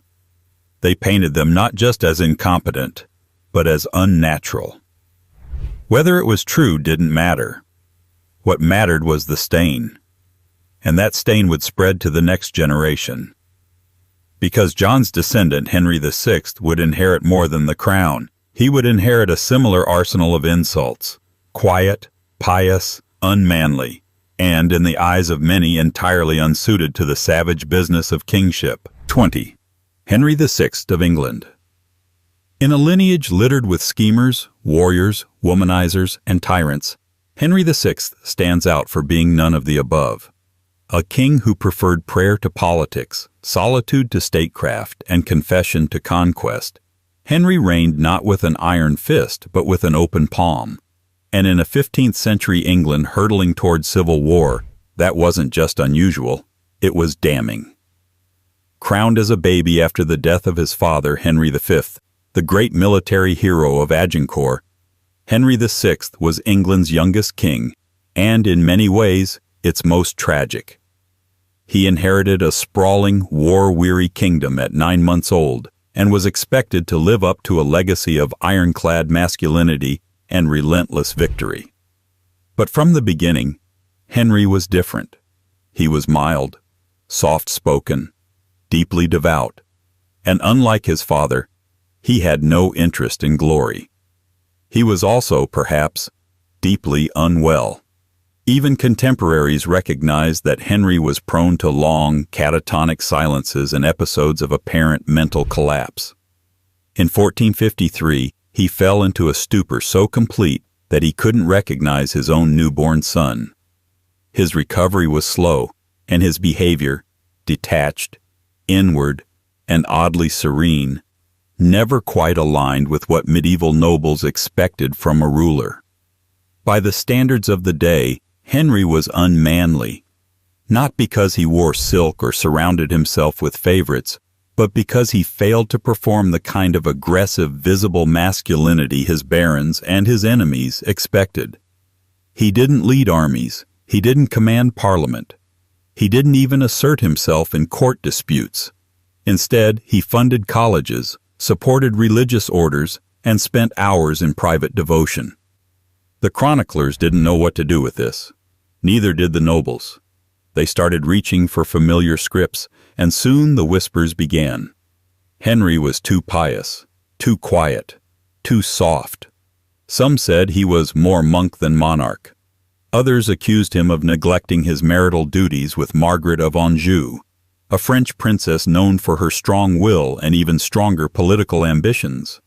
They painted them not just as incompetent, but as unnatural. Whether it was true didn't matter. What mattered was the stain. And that stain would spread to the next generation. Because John's descendant, Henry VI, would inherit more than the crown, he would inherit a similar arsenal of insults. Quiet, pious, unmanly, and, in the eyes of many, entirely unsuited to the savage business of kingship. 20. Henry VI of England. In a lineage littered with schemers, warriors, womanizers, and tyrants, Henry VI stands out for being none of the above. A king who preferred prayer to politics, solitude to statecraft, and confession to conquest, Henry reigned not with an iron fist, but with an open palm. And in a 15th century England hurtling toward civil war, that wasn't just unusual, it was damning. Crowned as a baby after the death of his father, Henry V, the great military hero of Agincourt, Henry VI was England's youngest king, and in many ways, its most tragic. He inherited a sprawling, war-weary kingdom at 9 months old, and was expected to live up to a legacy of ironclad masculinity and relentless victory. But from the beginning, Henry was different. He was mild, soft-spoken, deeply devout, and unlike his father, he had no interest in glory. He was also, perhaps, deeply unwell. Even contemporaries recognized that Henry was prone to long, catatonic silences and episodes of apparent mental collapse. In 1453, he fell into a stupor so complete that he couldn't recognize his own newborn son. His recovery was slow, and his behavior, detached, inward, and oddly serene, never quite aligned with what medieval nobles expected from a ruler. By the standards of the day, Henry was unmanly, not because he wore silk or surrounded himself with favorites, but because he failed to perform the kind of aggressive, visible masculinity his barons and his enemies expected. He didn't lead armies, he didn't command parliament, he didn't even assert himself in court disputes. Instead, he funded colleges, supported religious orders, and spent hours in private devotion. The chroniclers didn't know what to do with this. Neither did the nobles. They started reaching for familiar scripts, and soon the whispers began. Henry was too pious, too quiet, too soft. Some said he was more monk than monarch. Others accused him of neglecting his marital duties with Margaret of Anjou, a French princess known for her strong will and even stronger political ambitions.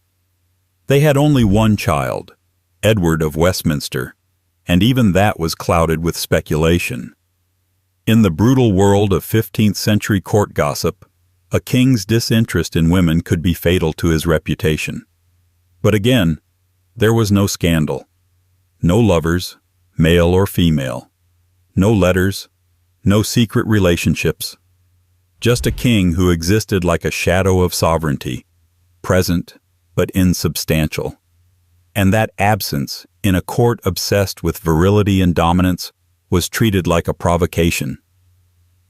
They had only one child, Edward of Westminster, and even that was clouded with speculation. In the brutal world of 15th-century court gossip, a king's disinterest in women could be fatal to his reputation. But again, there was no scandal, no lovers, male or female, no letters, no secret relationships, just a king who existed like a shadow of sovereignty, present but insubstantial. And that absence, in a court obsessed with virility and dominance, was treated like a provocation.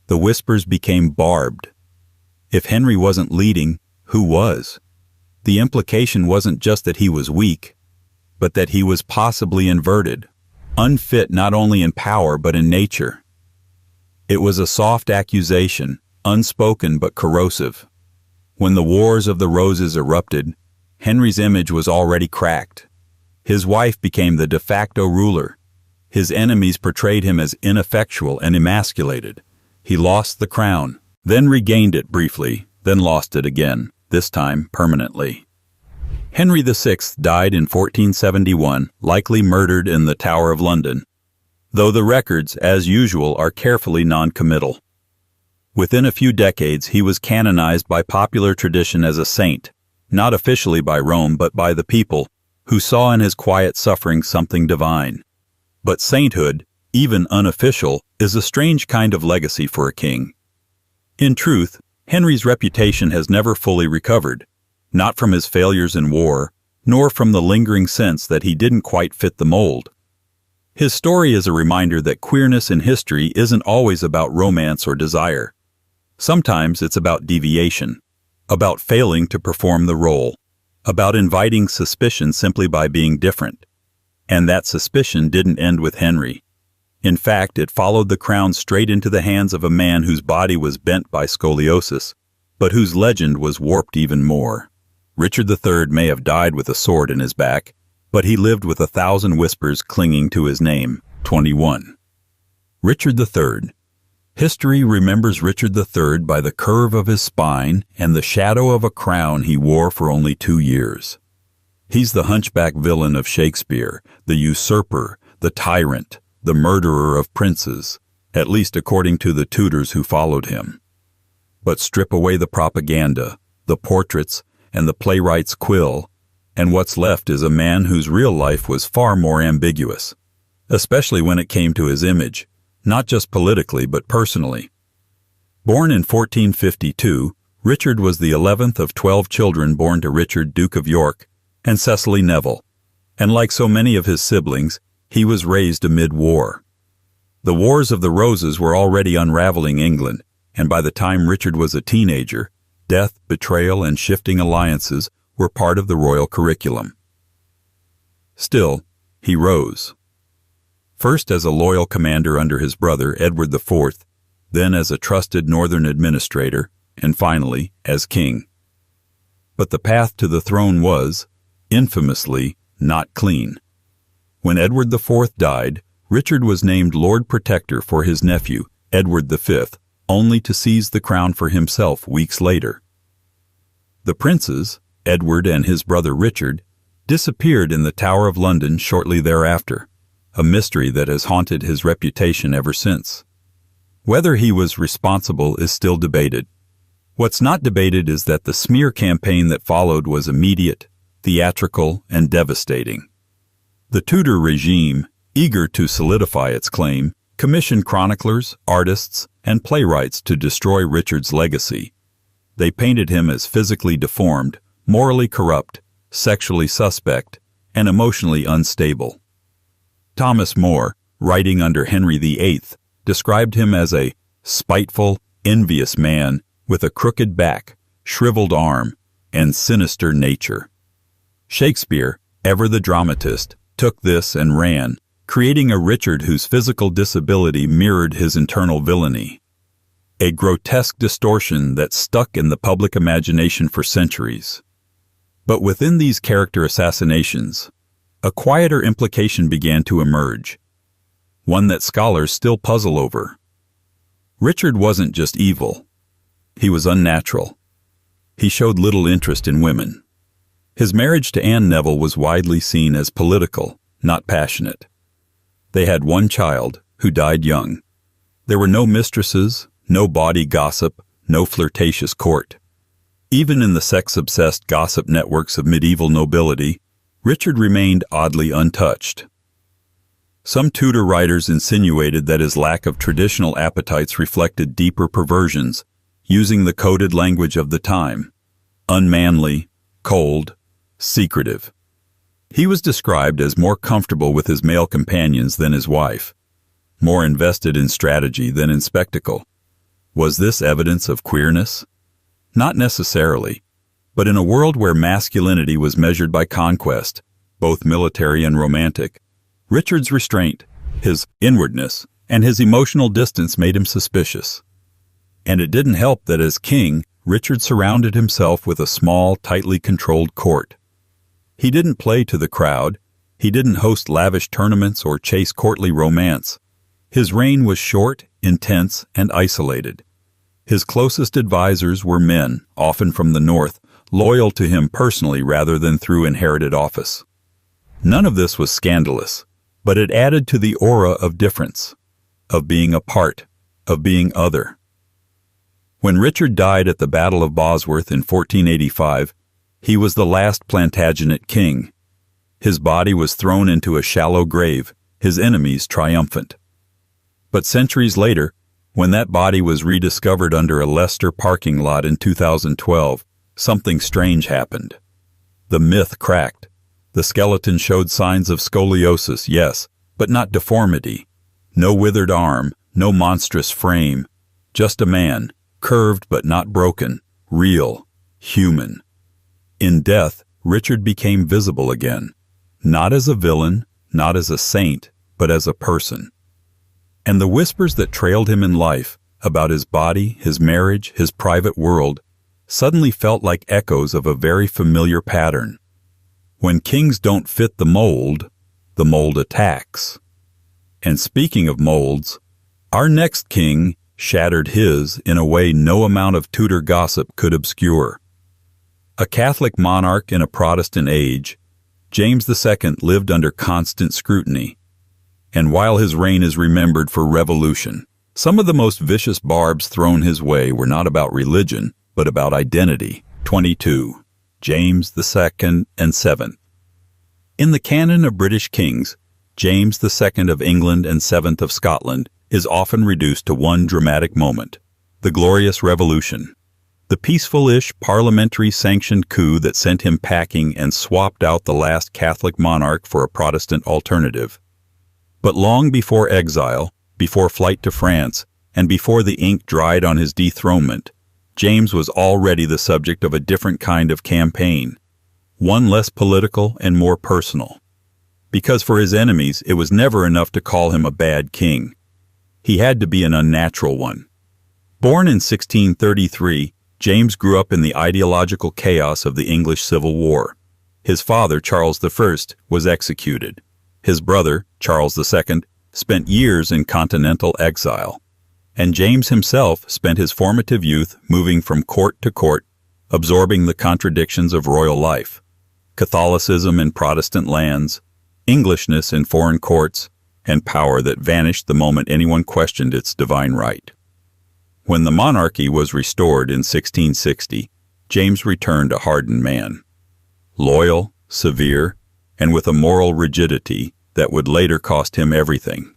The whispers became barbed. If Henry wasn't leading, who was? The implication wasn't just that he was weak, but that he was possibly inverted, unfit not only in power but in nature. It was a soft accusation, unspoken but corrosive. When the Wars of the Roses erupted, Henry's image was already cracked. His wife became the de facto ruler. His enemies portrayed him as ineffectual and emasculated. He lost the crown, then regained it briefly, then lost it again, this time permanently. Henry VI died in 1471, likely murdered in the Tower of London, though the records, as usual, are carefully non-committal. Within a few decades, he was canonized by popular tradition as a saint, not officially by Rome but by the people, who saw in his quiet suffering something divine. But sainthood, even unofficial, is a strange kind of legacy for a king. In truth, Henry's reputation has never fully recovered, not from his failures in war, nor from the lingering sense that he didn't quite fit the mold. His story is a reminder that queerness in history isn't always about romance or desire. Sometimes it's about deviation, about failing to perform the role, about inviting suspicion simply by being different. And that suspicion didn't end with Henry. In fact, it followed the crown straight into the hands of a man whose body was bent by scoliosis, but whose legend was warped even more. Richard III may have died with a sword in his back, but he lived with 1,000 whispers clinging to his name. 21. Richard III. History remembers Richard III by the curve of his spine and the shadow of a crown he wore for only 2 years. He's the hunchback villain of Shakespeare, the usurper, the tyrant, the murderer of princes, at least according to the tutors who followed him. But strip away the propaganda, the portraits, and the playwright's quill, and what's left is a man whose real life was far more ambiguous, especially when it came to his image, not just politically but personally. Born in 1452, Richard was the 11th of 12 children born to Richard, Duke of York, and Cecily Neville, and like so many of his siblings, he was raised amid war. The Wars of the Roses were already unraveling England, and by the time Richard was a teenager, Death, betrayal, and shifting alliances were part of the royal curriculum. Still, he rose. First as a loyal commander under his brother, Edward IV, then as a trusted northern administrator, and finally as king. But the path to the throne was, infamously, not clean. When Edward IV died, Richard was named Lord Protector for his nephew, Edward V, only to seize the crown for himself weeks later. The princes, Edward and his brother Richard, disappeared in the Tower of London shortly thereafter, a mystery that has haunted his reputation ever since. Whether he was responsible is still debated. What's not debated is that the smear campaign that followed was immediate, theatrical, and devastating. The Tudor regime, eager to solidify its claim, commissioned chroniclers, artists, and playwrights to destroy Richard's legacy. They painted him as physically deformed, morally corrupt, sexually suspect, and emotionally unstable. Thomas More, writing under Henry VIII, described him as a spiteful, envious man with a crooked back, shriveled arm, and sinister nature. Shakespeare, ever the dramatist, took this and ran, creating a Richard whose physical disability mirrored his internal villainy. A grotesque distortion that stuck in the public imagination for centuries. But within these character assassinations, a quieter implication began to emerge, one that scholars still puzzle over. Richard wasn't just evil. He was unnatural. He showed little interest in women. His marriage to Anne Neville was widely seen as political, not passionate. They had one child, who died young. There were no mistresses, no bawdy gossip, no flirtatious court. Even in the sex-obsessed gossip networks of medieval nobility, Richard remained oddly untouched. Some Tudor writers insinuated that his lack of traditional appetites reflected deeper perversions, using the coded language of the time: unmanly, cold, secretive. He was described as more comfortable with his male companions than his wife, more invested in strategy than in spectacle. Was this evidence of queerness? Not necessarily, but in a world where masculinity was measured by conquest, both military and romantic, Richard's restraint, his inwardness, and his emotional distance made him suspicious. And it didn't help that as king, Richard surrounded himself with a small, tightly controlled court. He didn't play to the crowd. He didn't host lavish tournaments or chase courtly romance. His reign was short, intense, and isolated. His closest advisors were men, often from the north, loyal to him personally rather than through inherited office. None of this was scandalous, but it added to the aura of difference, of being apart, of being other. When Richard died at the Battle of Bosworth in 1485, he was the last Plantagenet king. His body was thrown into a shallow grave, his enemies triumphant. But centuries later, when that body was rediscovered under a Leicester parking lot in 2012, something strange happened. The myth cracked. The skeleton showed signs of scoliosis, yes, but not deformity. No withered arm, no monstrous frame. Just a man, curved but not broken, real, human. In death, Richard became visible again, not as a villain, not as a saint, but as a person. And the whispers that trailed him in life, about his body, his marriage, his private world, suddenly felt like echoes of a very familiar pattern. When kings don't fit the mold attacks. And speaking of molds, our next king shattered his in a way no amount of Tudor gossip could obscure. A Catholic monarch in a Protestant age, James II lived under constant scrutiny. And while his reign is remembered for revolution, some of the most vicious barbs thrown his way were not about religion, but about identity. 22. James II and VII. In the canon of British kings, James II of England and VII of Scotland is often reduced to one dramatic moment: the Glorious Revolution. The peaceful-ish parliamentary-sanctioned coup that sent him packing and swapped out the last Catholic monarch for a Protestant alternative. But long before exile, before flight to France, and before the ink dried on his dethronement, James was already the subject of a different kind of campaign, one less political and more personal. Because for his enemies, it was never enough to call him a bad king. He had to be an unnatural one. Born in 1633, James grew up in the ideological chaos of the English Civil War. His father, Charles I, was executed. His brother, Charles II, spent years in continental exile. And James himself spent his formative youth moving from court to court, absorbing the contradictions of royal life: Catholicism in Protestant lands, Englishness in foreign courts, and power that vanished the moment anyone questioned its divine right. When the monarchy was restored in 1660, James returned a hardened man. Loyal, severe, and with a moral rigidity that would later cost him everything.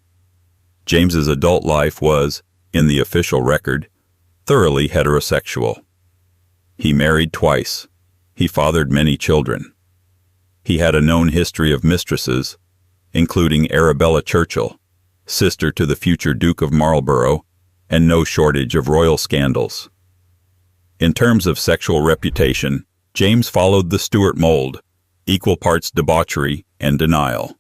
James's adult life was, in the official record, thoroughly heterosexual. He married twice. He fathered many children. He had a known history of mistresses, including Arabella Churchill, sister to the future Duke of Marlborough, and no shortage of royal scandals. In terms of sexual reputation, James followed the Stuart mold, equal parts debauchery and denial.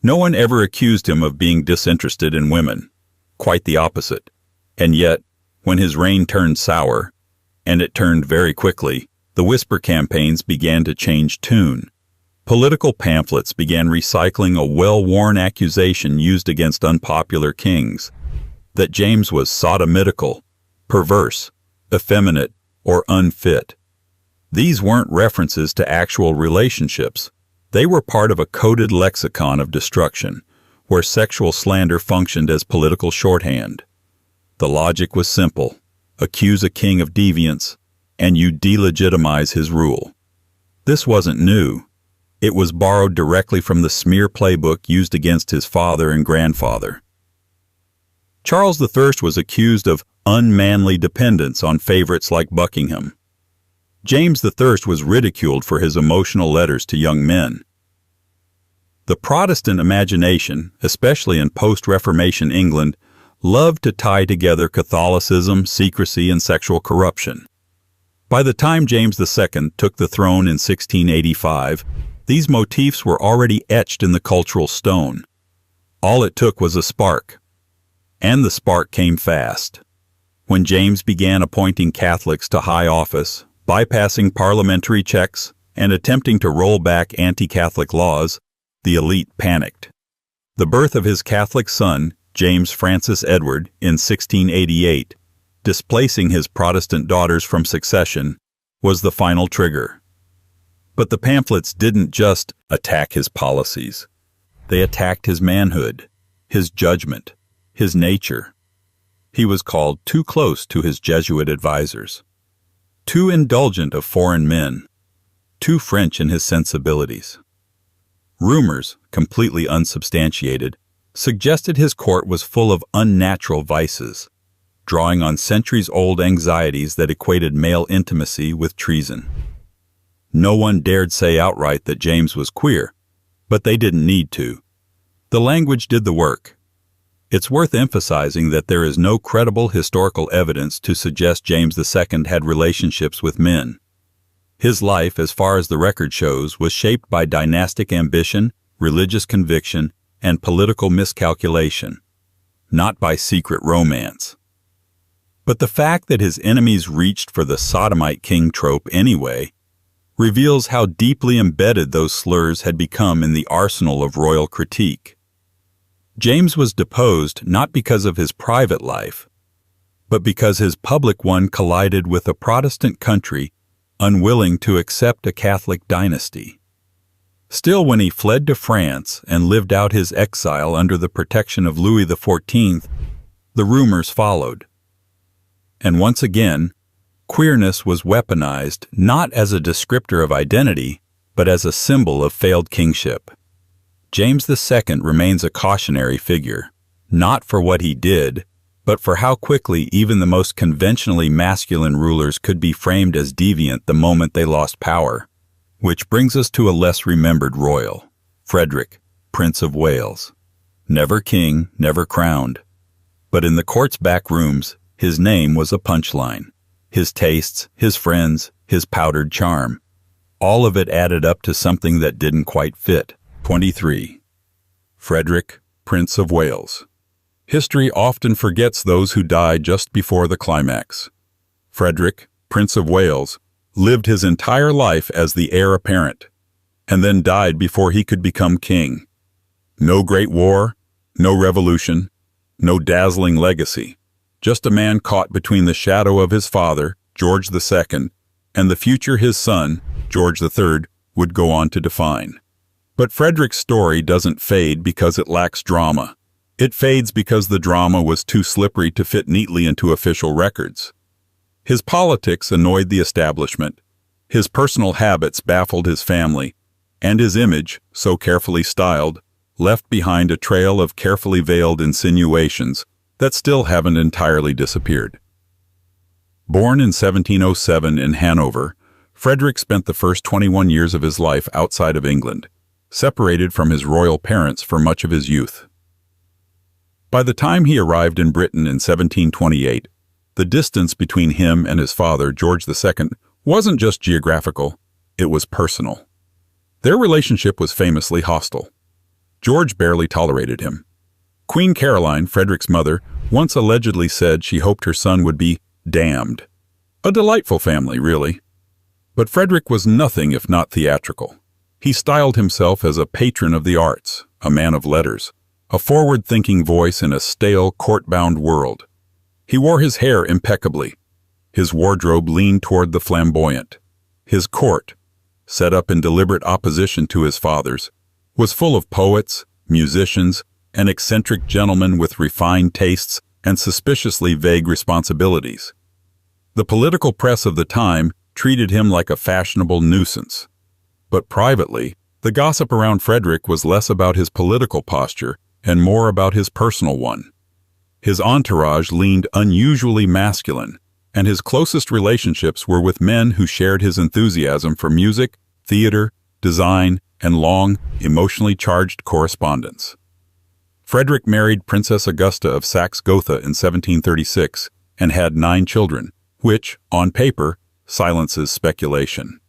No one ever accused him of being disinterested in women, quite the opposite. And yet, when his reign turned sour, and it turned very quickly, the whisper campaigns began to change tune. Political pamphlets began recycling a well-worn accusation used against unpopular kings, that James was sodomitical, perverse, effeminate, or unfit. These weren't references to actual relationships. They were part of a coded lexicon of destruction, where sexual slander functioned as political shorthand. The logic was simple: accuse a king of deviance, and you delegitimize his rule. This wasn't new. It was borrowed directly from the smear playbook used against his father and grandfather. Charles I was accused of unmanly dependence on favorites like Buckingham. James I was ridiculed for his emotional letters to young men. The Protestant imagination, especially in post-Reformation England, loved to tie together Catholicism, secrecy, and sexual corruption. By the time James II took the throne in 1685, these motifs were already etched in the cultural stone. All it took was a spark. And the spark came fast. When James began appointing Catholics to high office, bypassing parliamentary checks, and attempting to roll back anti-Catholic laws, the elite panicked. The birth of his Catholic son, James Francis Edward, in 1688, displacing his Protestant daughters from succession, was the final trigger. But the pamphlets didn't just attack his policies. They attacked his manhood, his judgment, his nature. He was called too close to his Jesuit advisors, too indulgent of foreign men, too French in his sensibilities. Rumors, completely unsubstantiated, suggested his court was full of unnatural vices, drawing on centuries-old anxieties that equated male intimacy with treason. No one dared say outright that James was queer, but they didn't need to. The language did the work. It's worth emphasizing that there is no credible historical evidence to suggest James II had relationships with men. His life, as far as the record shows, was shaped by dynastic ambition, religious conviction, and political miscalculation, not by secret romance. But the fact that his enemies reached for the sodomite king trope anyway reveals how deeply embedded those slurs had become in the arsenal of royal critique. James was deposed not because of his private life, but because his public one collided with a Protestant country unwilling to accept a Catholic dynasty. Still, when he fled to France and lived out his exile under the protection of Louis XIV, the rumors followed. And once again, queerness was weaponized not as a descriptor of identity, but as a symbol of failed kingship. James II remains a cautionary figure, not for what he did, but for how quickly even the most conventionally masculine rulers could be framed as deviant the moment they lost power. Which brings us to a less remembered royal, Frederick, Prince of Wales. Never king, never crowned. But in the court's back rooms, his name was a punchline. his tastes, his friends, his powdered charm. All of it added up to something that didn't quite fit. 23. Frederick, Prince of Wales. History often forgets those who die just before the climax. Frederick, Prince of Wales, lived his entire life as the heir apparent, and then died before he could become king. No great war, no revolution, no dazzling legacy, just a man caught between the shadow of his father, George II, and the future his son, George III, would go on to define. But Frederick's story doesn't fade because it lacks drama. It fades because the drama was too slippery to fit neatly into official records. His politics annoyed the establishment, his personal habits baffled his family, and his image, so carefully styled, left behind a trail of carefully veiled insinuations that still haven't entirely disappeared. Born in 1707 in Hanover, Frederick spent the first 21 years of his life outside of England, separated from his royal parents for much of his youth. By the time he arrived in Britain in 1728, the distance between him and his father, George II, wasn't just geographical, it was personal. Their relationship was famously hostile. George barely tolerated him. Queen Caroline, Frederick's mother, once allegedly said she hoped her son would be damned. A delightful family, really. But Frederick was nothing if not theatrical. He styled himself as a patron of the arts, a man of letters, a forward-thinking voice in a stale, court-bound world. He wore his hair impeccably. His wardrobe leaned toward the flamboyant. His court, set up in deliberate opposition to his father's, was full of poets, musicians, and eccentric gentlemen with refined tastes and suspiciously vague responsibilities. The political press of the time treated him like a fashionable nuisance. But privately, the gossip around Frederick was less about his political posture and more about his personal one. His entourage leaned unusually masculine, and his closest relationships were with men who shared his enthusiasm for music, theater, design, and long, emotionally charged correspondence. Frederick married Princess Augusta of Saxe-Gotha in 1736 and had 9 children, which, on paper, silences speculation.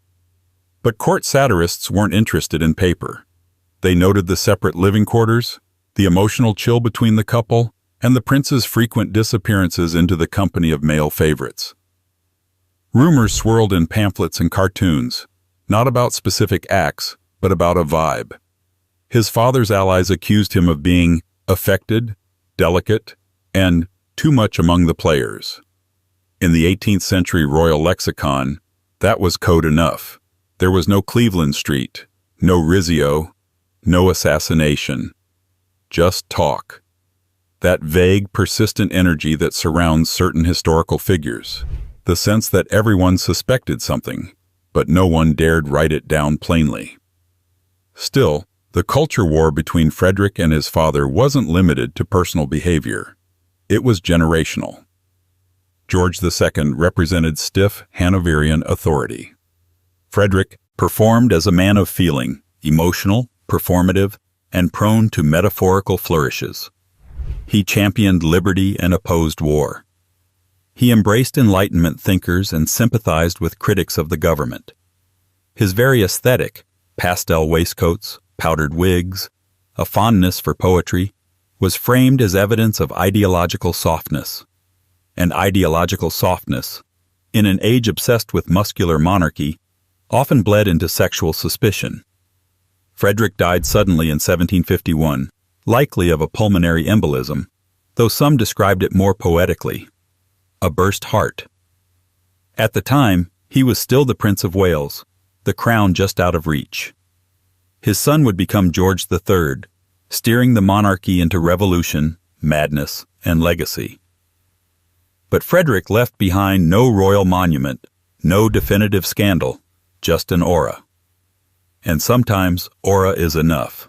But court satirists weren't interested in paper. They noted the separate living quarters, the emotional chill between the couple, and the prince's frequent disappearances into the company of male favorites. Rumors swirled in pamphlets and cartoons, not about specific acts, but about a vibe. His father's allies accused him of being affected, delicate, and too much among the players. In the 18th century royal lexicon, that was code enough. There was no Cleveland Street, no Rizzio, no assassination. Just talk. That vague, persistent energy that surrounds certain historical figures. The sense that everyone suspected something, but no one dared write it down plainly. Still, the culture war between Frederick and his father wasn't limited to personal behavior. It was generational. George II represented stiff Hanoverian authority. Frederick performed as a man of feeling, emotional, performative, and prone to metaphorical flourishes. He championed liberty and opposed war. He embraced Enlightenment thinkers and sympathized with critics of the government. His very aesthetic, pastel waistcoats, powdered wigs, a fondness for poetry, was framed as evidence of ideological softness. And ideological softness, in an age obsessed with muscular monarchy, often bled into sexual suspicion. Frederick died suddenly in 1751, likely of a pulmonary embolism, though some described it more poetically, a burst heart. At the time, he was still the Prince of Wales, the crown just out of reach. His son would become George III, steering the monarchy into revolution, madness, and legacy. But Frederick left behind no royal monument, no definitive scandal, just an aura. And sometimes aura is enough.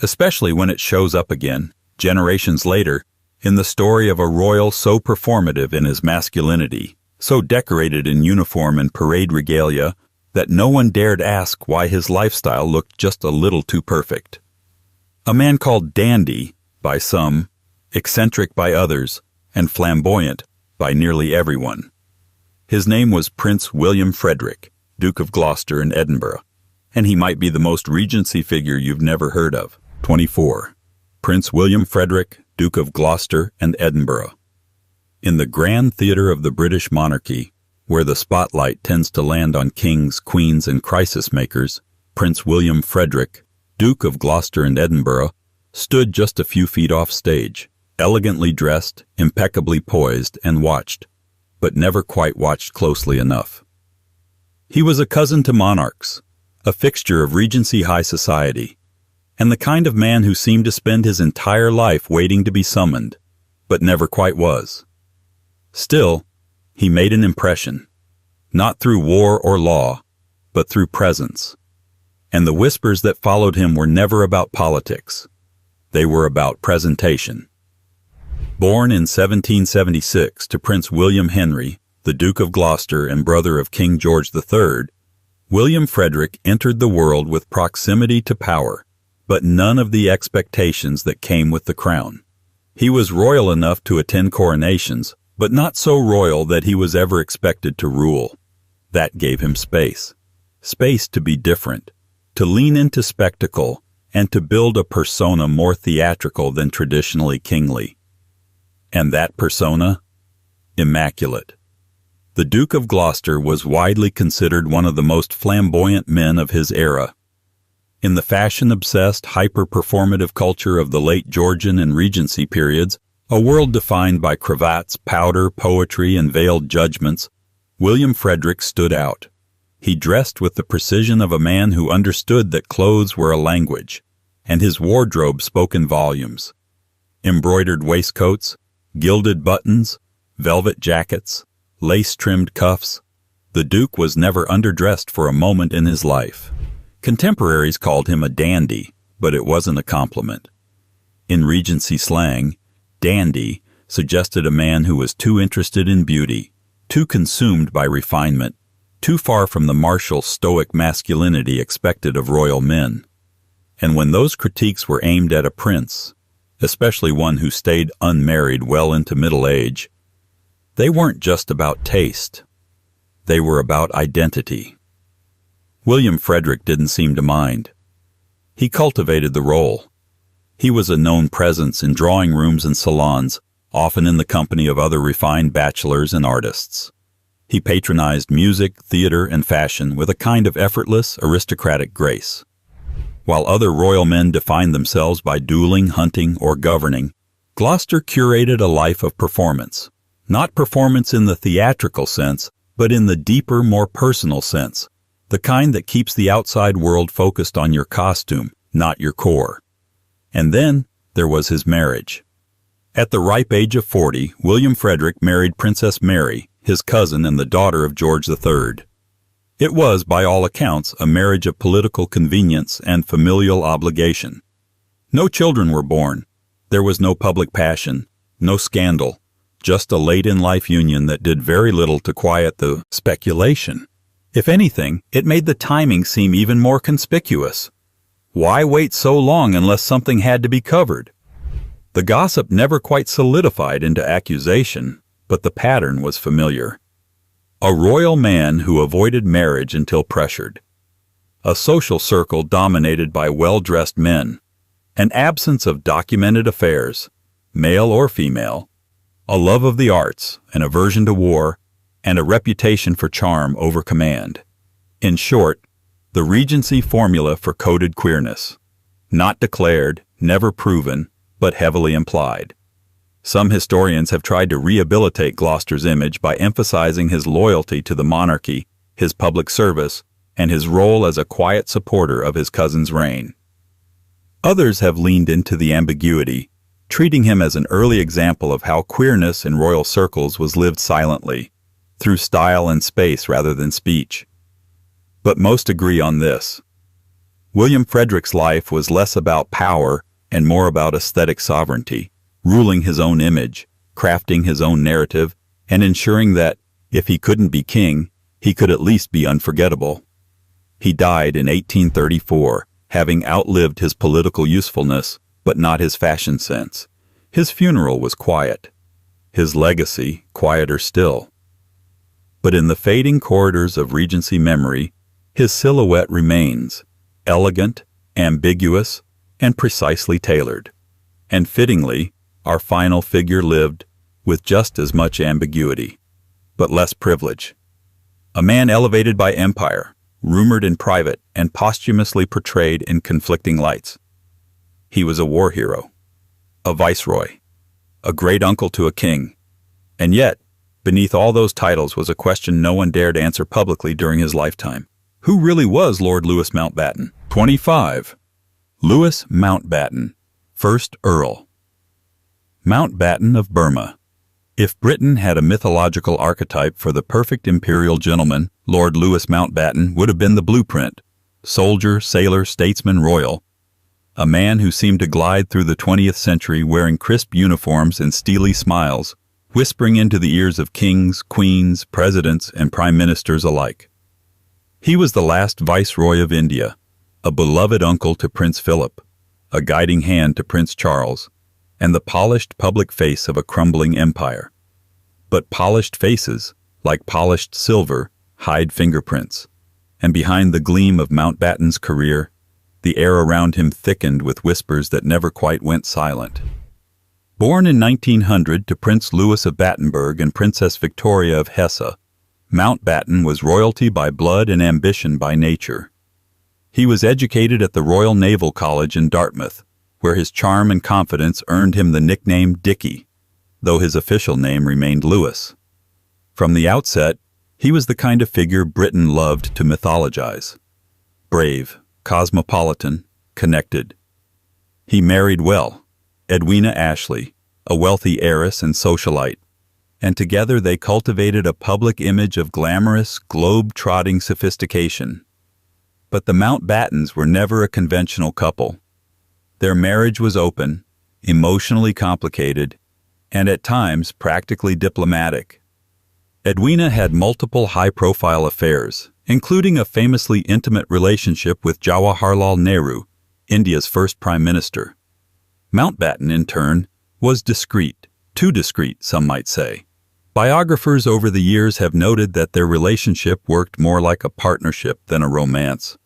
Especially when it shows up again, generations later, in the story of a royal so performative in his masculinity, so decorated in uniform and parade regalia, that no one dared ask why his lifestyle looked just a little too perfect. A man called dandy by some, eccentric by others, and flamboyant by nearly everyone. His name was Prince William Frederick, Duke of Gloucester and Edinburgh, and he might be the most Regency figure you've never heard of. 24. Prince William Frederick, Duke of Gloucester and Edinburgh. In the grand theatre of the British monarchy, where the spotlight tends to land on kings, queens, and crisis makers, Prince William Frederick, Duke of Gloucester and Edinburgh, stood just a few feet off stage, elegantly dressed, impeccably poised, and watched, but never quite watched closely enough. He was a cousin to monarchs, a fixture of Regency high society, and the kind of man who seemed to spend his entire life waiting to be summoned, but never quite was. Still, he made an impression, not through war or law, but through presence. And the whispers that followed him were never about politics. They were about presentation. Born in 1776 to Prince William Henry, the Duke of Gloucester and brother of King George III, William Frederick entered the world with proximity to power, but none of the expectations that came with the crown. He was royal enough to attend coronations, but not so royal that he was ever expected to rule. That gave him space. Space to be different, to lean into spectacle, and to build a persona more theatrical than traditionally kingly. And that persona? Immaculate. The Duke of Gloucester was widely considered one of the most flamboyant men of his era. In the fashion-obsessed, hyper-performative culture of the late Georgian and Regency periods, a world defined by cravats, powder, poetry, and veiled judgments, William Frederick stood out. He dressed with the precision of a man who understood that clothes were a language, and his wardrobe spoke in volumes. Embroidered waistcoats, gilded buttons, velvet jackets, lace-trimmed cuffs. The Duke was never underdressed for a moment in his life. Contemporaries called him a dandy, but it wasn't a compliment. In Regency slang, dandy suggested a man who was too interested in beauty, too consumed by refinement, too far from the martial, stoic masculinity expected of royal men. And when those critiques were aimed at a prince, especially one who stayed unmarried well into middle age, they weren't just about taste. They were about identity. William Frederick didn't seem to mind. He cultivated the role. He was a known presence in drawing rooms and salons, often in the company of other refined bachelors and artists. He patronized music, theater, and fashion with a kind of effortless, aristocratic grace. While other royal men defined themselves by dueling, hunting, or governing, Gloucester curated a life of performance. Not performance in the theatrical sense, but in the deeper, more personal sense, the kind that keeps the outside world focused on your costume, not your core. And then there was his marriage. At the ripe age of 40, William Frederick married Princess Mary, his cousin and the daughter of George III. It was, by all accounts, a marriage of political convenience and familial obligation. No children were born. There was no public passion, no scandal, just a late-in-life union that did very little to quiet the speculation. If anything, it made the timing seem even more conspicuous. Why wait so long unless something had to be covered? The gossip never quite solidified into accusation, but the pattern was familiar. A royal man who avoided marriage until pressured. A social circle dominated by well-dressed men. An absence of documented affairs, male or female. A love of the arts, an aversion to war, and a reputation for charm over command. In short, the Regency formula for coded queerness. Not declared, never proven, but heavily implied. Some historians have tried to rehabilitate Gloucester's image by emphasizing his loyalty to the monarchy, his public service, and his role as a quiet supporter of his cousin's reign. Others have leaned into the ambiguity, treating him as an early example of how queerness in royal circles was lived silently, through style and space rather than speech. But most agree on this. William Frederick's life was less about power and more about aesthetic sovereignty, ruling his own image, crafting his own narrative, and ensuring that, if he couldn't be king, he could at least be unforgettable. He died in 1834, having outlived his political usefulness, but not his fashion sense. His funeral was quiet. His legacy, quieter still. but in the fading corridors of Regency memory, his silhouette remains, elegant, ambiguous, and precisely tailored. And fittingly, our final figure lived with just as much ambiguity, but less privilege. A man elevated by empire, rumored in private and posthumously portrayed in conflicting lights. He was a war hero, a viceroy, a great uncle to a king, and yet, beneath all those titles was a question no one dared answer publicly during his lifetime. Who really was Lord Louis Mountbatten? 25. Louis Mountbatten, 1st Earl. Mountbatten of Burma. If Britain had a mythological archetype for the perfect imperial gentleman, Lord Louis Mountbatten would have been the blueprint. Soldier, sailor, statesman, royal. A man who seemed to glide through the 20th century wearing crisp uniforms and steely smiles, whispering into the ears of kings, queens, presidents, and prime ministers alike. He was the last viceroy of India, a beloved uncle to Prince Philip, a guiding hand to Prince Charles, and the polished public face of a crumbling empire. But polished faces, like polished silver, hide fingerprints, and behind the gleam of Mountbatten's career, the air around him thickened with whispers that never quite went silent. Born in 1900 to Prince Louis of Battenberg and Princess Victoria of Hesse, Mountbatten was royalty by blood and ambition by nature. He was educated at the Royal Naval College in Dartmouth, where his charm and confidence earned him the nickname Dickie, though his official name remained Louis. From the outset, he was the kind of figure Britain loved to mythologize. Brave, cosmopolitan, connected. He married well, Edwina Ashley, a wealthy heiress and socialite, and together they cultivated a public image of glamorous, globe-trotting sophistication. But the Mountbattens were never a conventional couple. Their marriage was open, emotionally complicated, and at times practically diplomatic. Edwina had multiple high-profile affairs, including a famously intimate relationship with Jawaharlal Nehru, India's first prime minister. Mountbatten, in turn, was discreet, too discreet, some might say. Biographers over the years have noted that their relationship worked more like a partnership than a romance,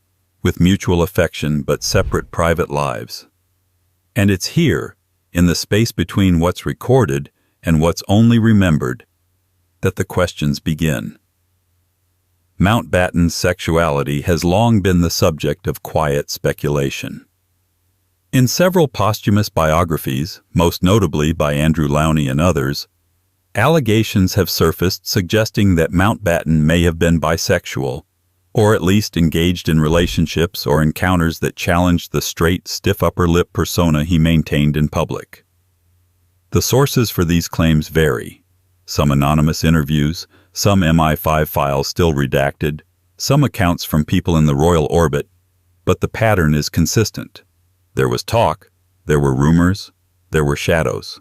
with mutual affection but separate private lives. And it's here, in the space between what's recorded and what's only remembered, that the questions begin. Mountbatten's sexuality has long been the subject of quiet speculation. In several posthumous biographies, most notably by Andrew Lowney and others, allegations have surfaced suggesting that Mountbatten may have been bisexual, or at least engaged in relationships or encounters that challenged the straight, stiff upper lip persona he maintained in public. The sources for these claims vary. Some anonymous interviews, some MI5 files still redacted, some accounts from people in the royal orbit, but the pattern is consistent. There was talk, there were rumors, there were shadows.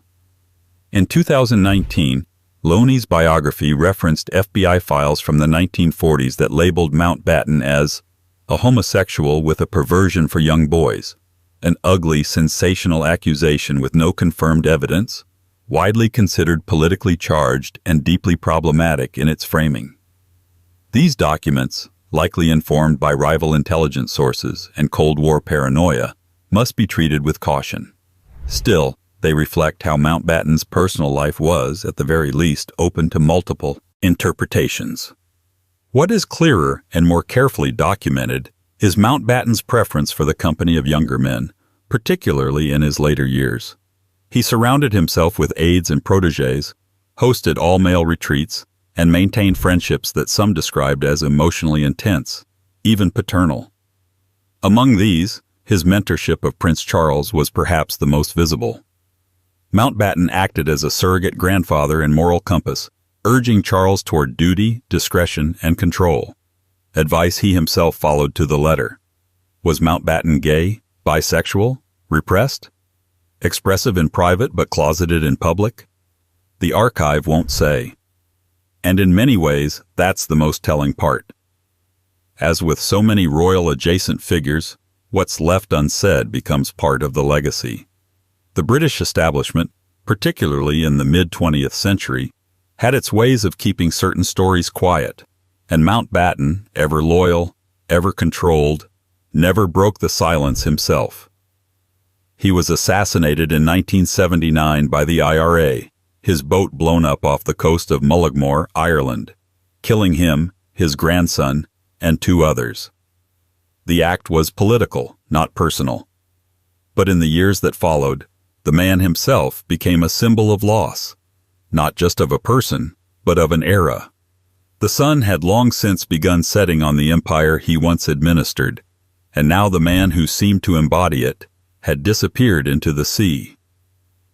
In 2019, Lowney's biography referenced FBI files from the 1940s that labeled Mountbatten as a homosexual with a perversion for young boys, an ugly, sensational accusation with no confirmed evidence, widely considered politically charged and deeply problematic in its framing. These documents, likely informed by rival intelligence sources and Cold War paranoia, must be treated with caution. Still, they reflect how Mountbatten's personal life was, at the very least, open to multiple interpretations. What is clearer and more carefully documented is Mountbatten's preference for the company of younger men, particularly in his later years. He surrounded himself with aides and protégés, hosted all-male retreats, and maintained friendships that some described as emotionally intense, even paternal. Among these, his mentorship of Prince Charles was perhaps the most visible. Mountbatten acted as a surrogate grandfather and moral compass, urging Charles toward duty, discretion, and control, advice he himself followed to the letter. Was Mountbatten gay, bisexual, repressed? Expressive in private but closeted in public? The archive won't say. And in many ways, that's the most telling part. As with so many royal-adjacent figures, what's left unsaid becomes part of the legacy. The British establishment, particularly in the mid-20th century, had its ways of keeping certain stories quiet, and Mountbatten, ever loyal, ever controlled, never broke the silence himself. He was assassinated in 1979 by the IRA, his boat blown up off the coast of Mullaghmore, Ireland, killing him, his grandson, and 2 others. The act was political, not personal. But in the years that followed, the man himself became a symbol of loss, not just of a person, but of an era. The sun had long since begun setting on the empire he once administered, and now the man who seemed to embody it had disappeared into the sea.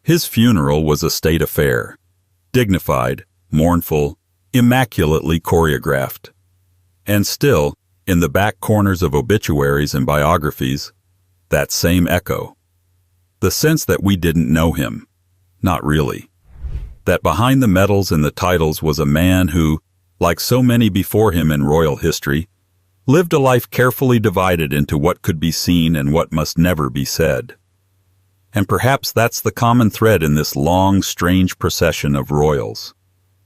His funeral was a state affair, dignified, mournful, immaculately choreographed. And still, in the back corners of obituaries and biographies, that same echo. The sense that we didn't know him. Not really. That behind the medals and the titles was a man who, like so many before him in royal history, lived a life carefully divided into what could be seen and what must never be said. And perhaps that's the common thread in this long, strange procession of royals.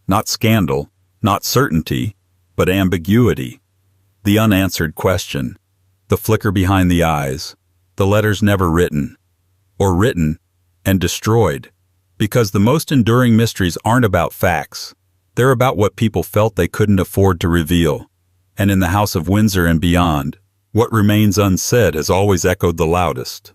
Not scandal, not certainty, but ambiguity. The unanswered question, the flicker behind the eyes, the letters never written, or written and destroyed, because the most enduring mysteries aren't about facts. They're about what people felt they couldn't afford to reveal. And in the House of Windsor and beyond, what remains unsaid has always echoed the loudest.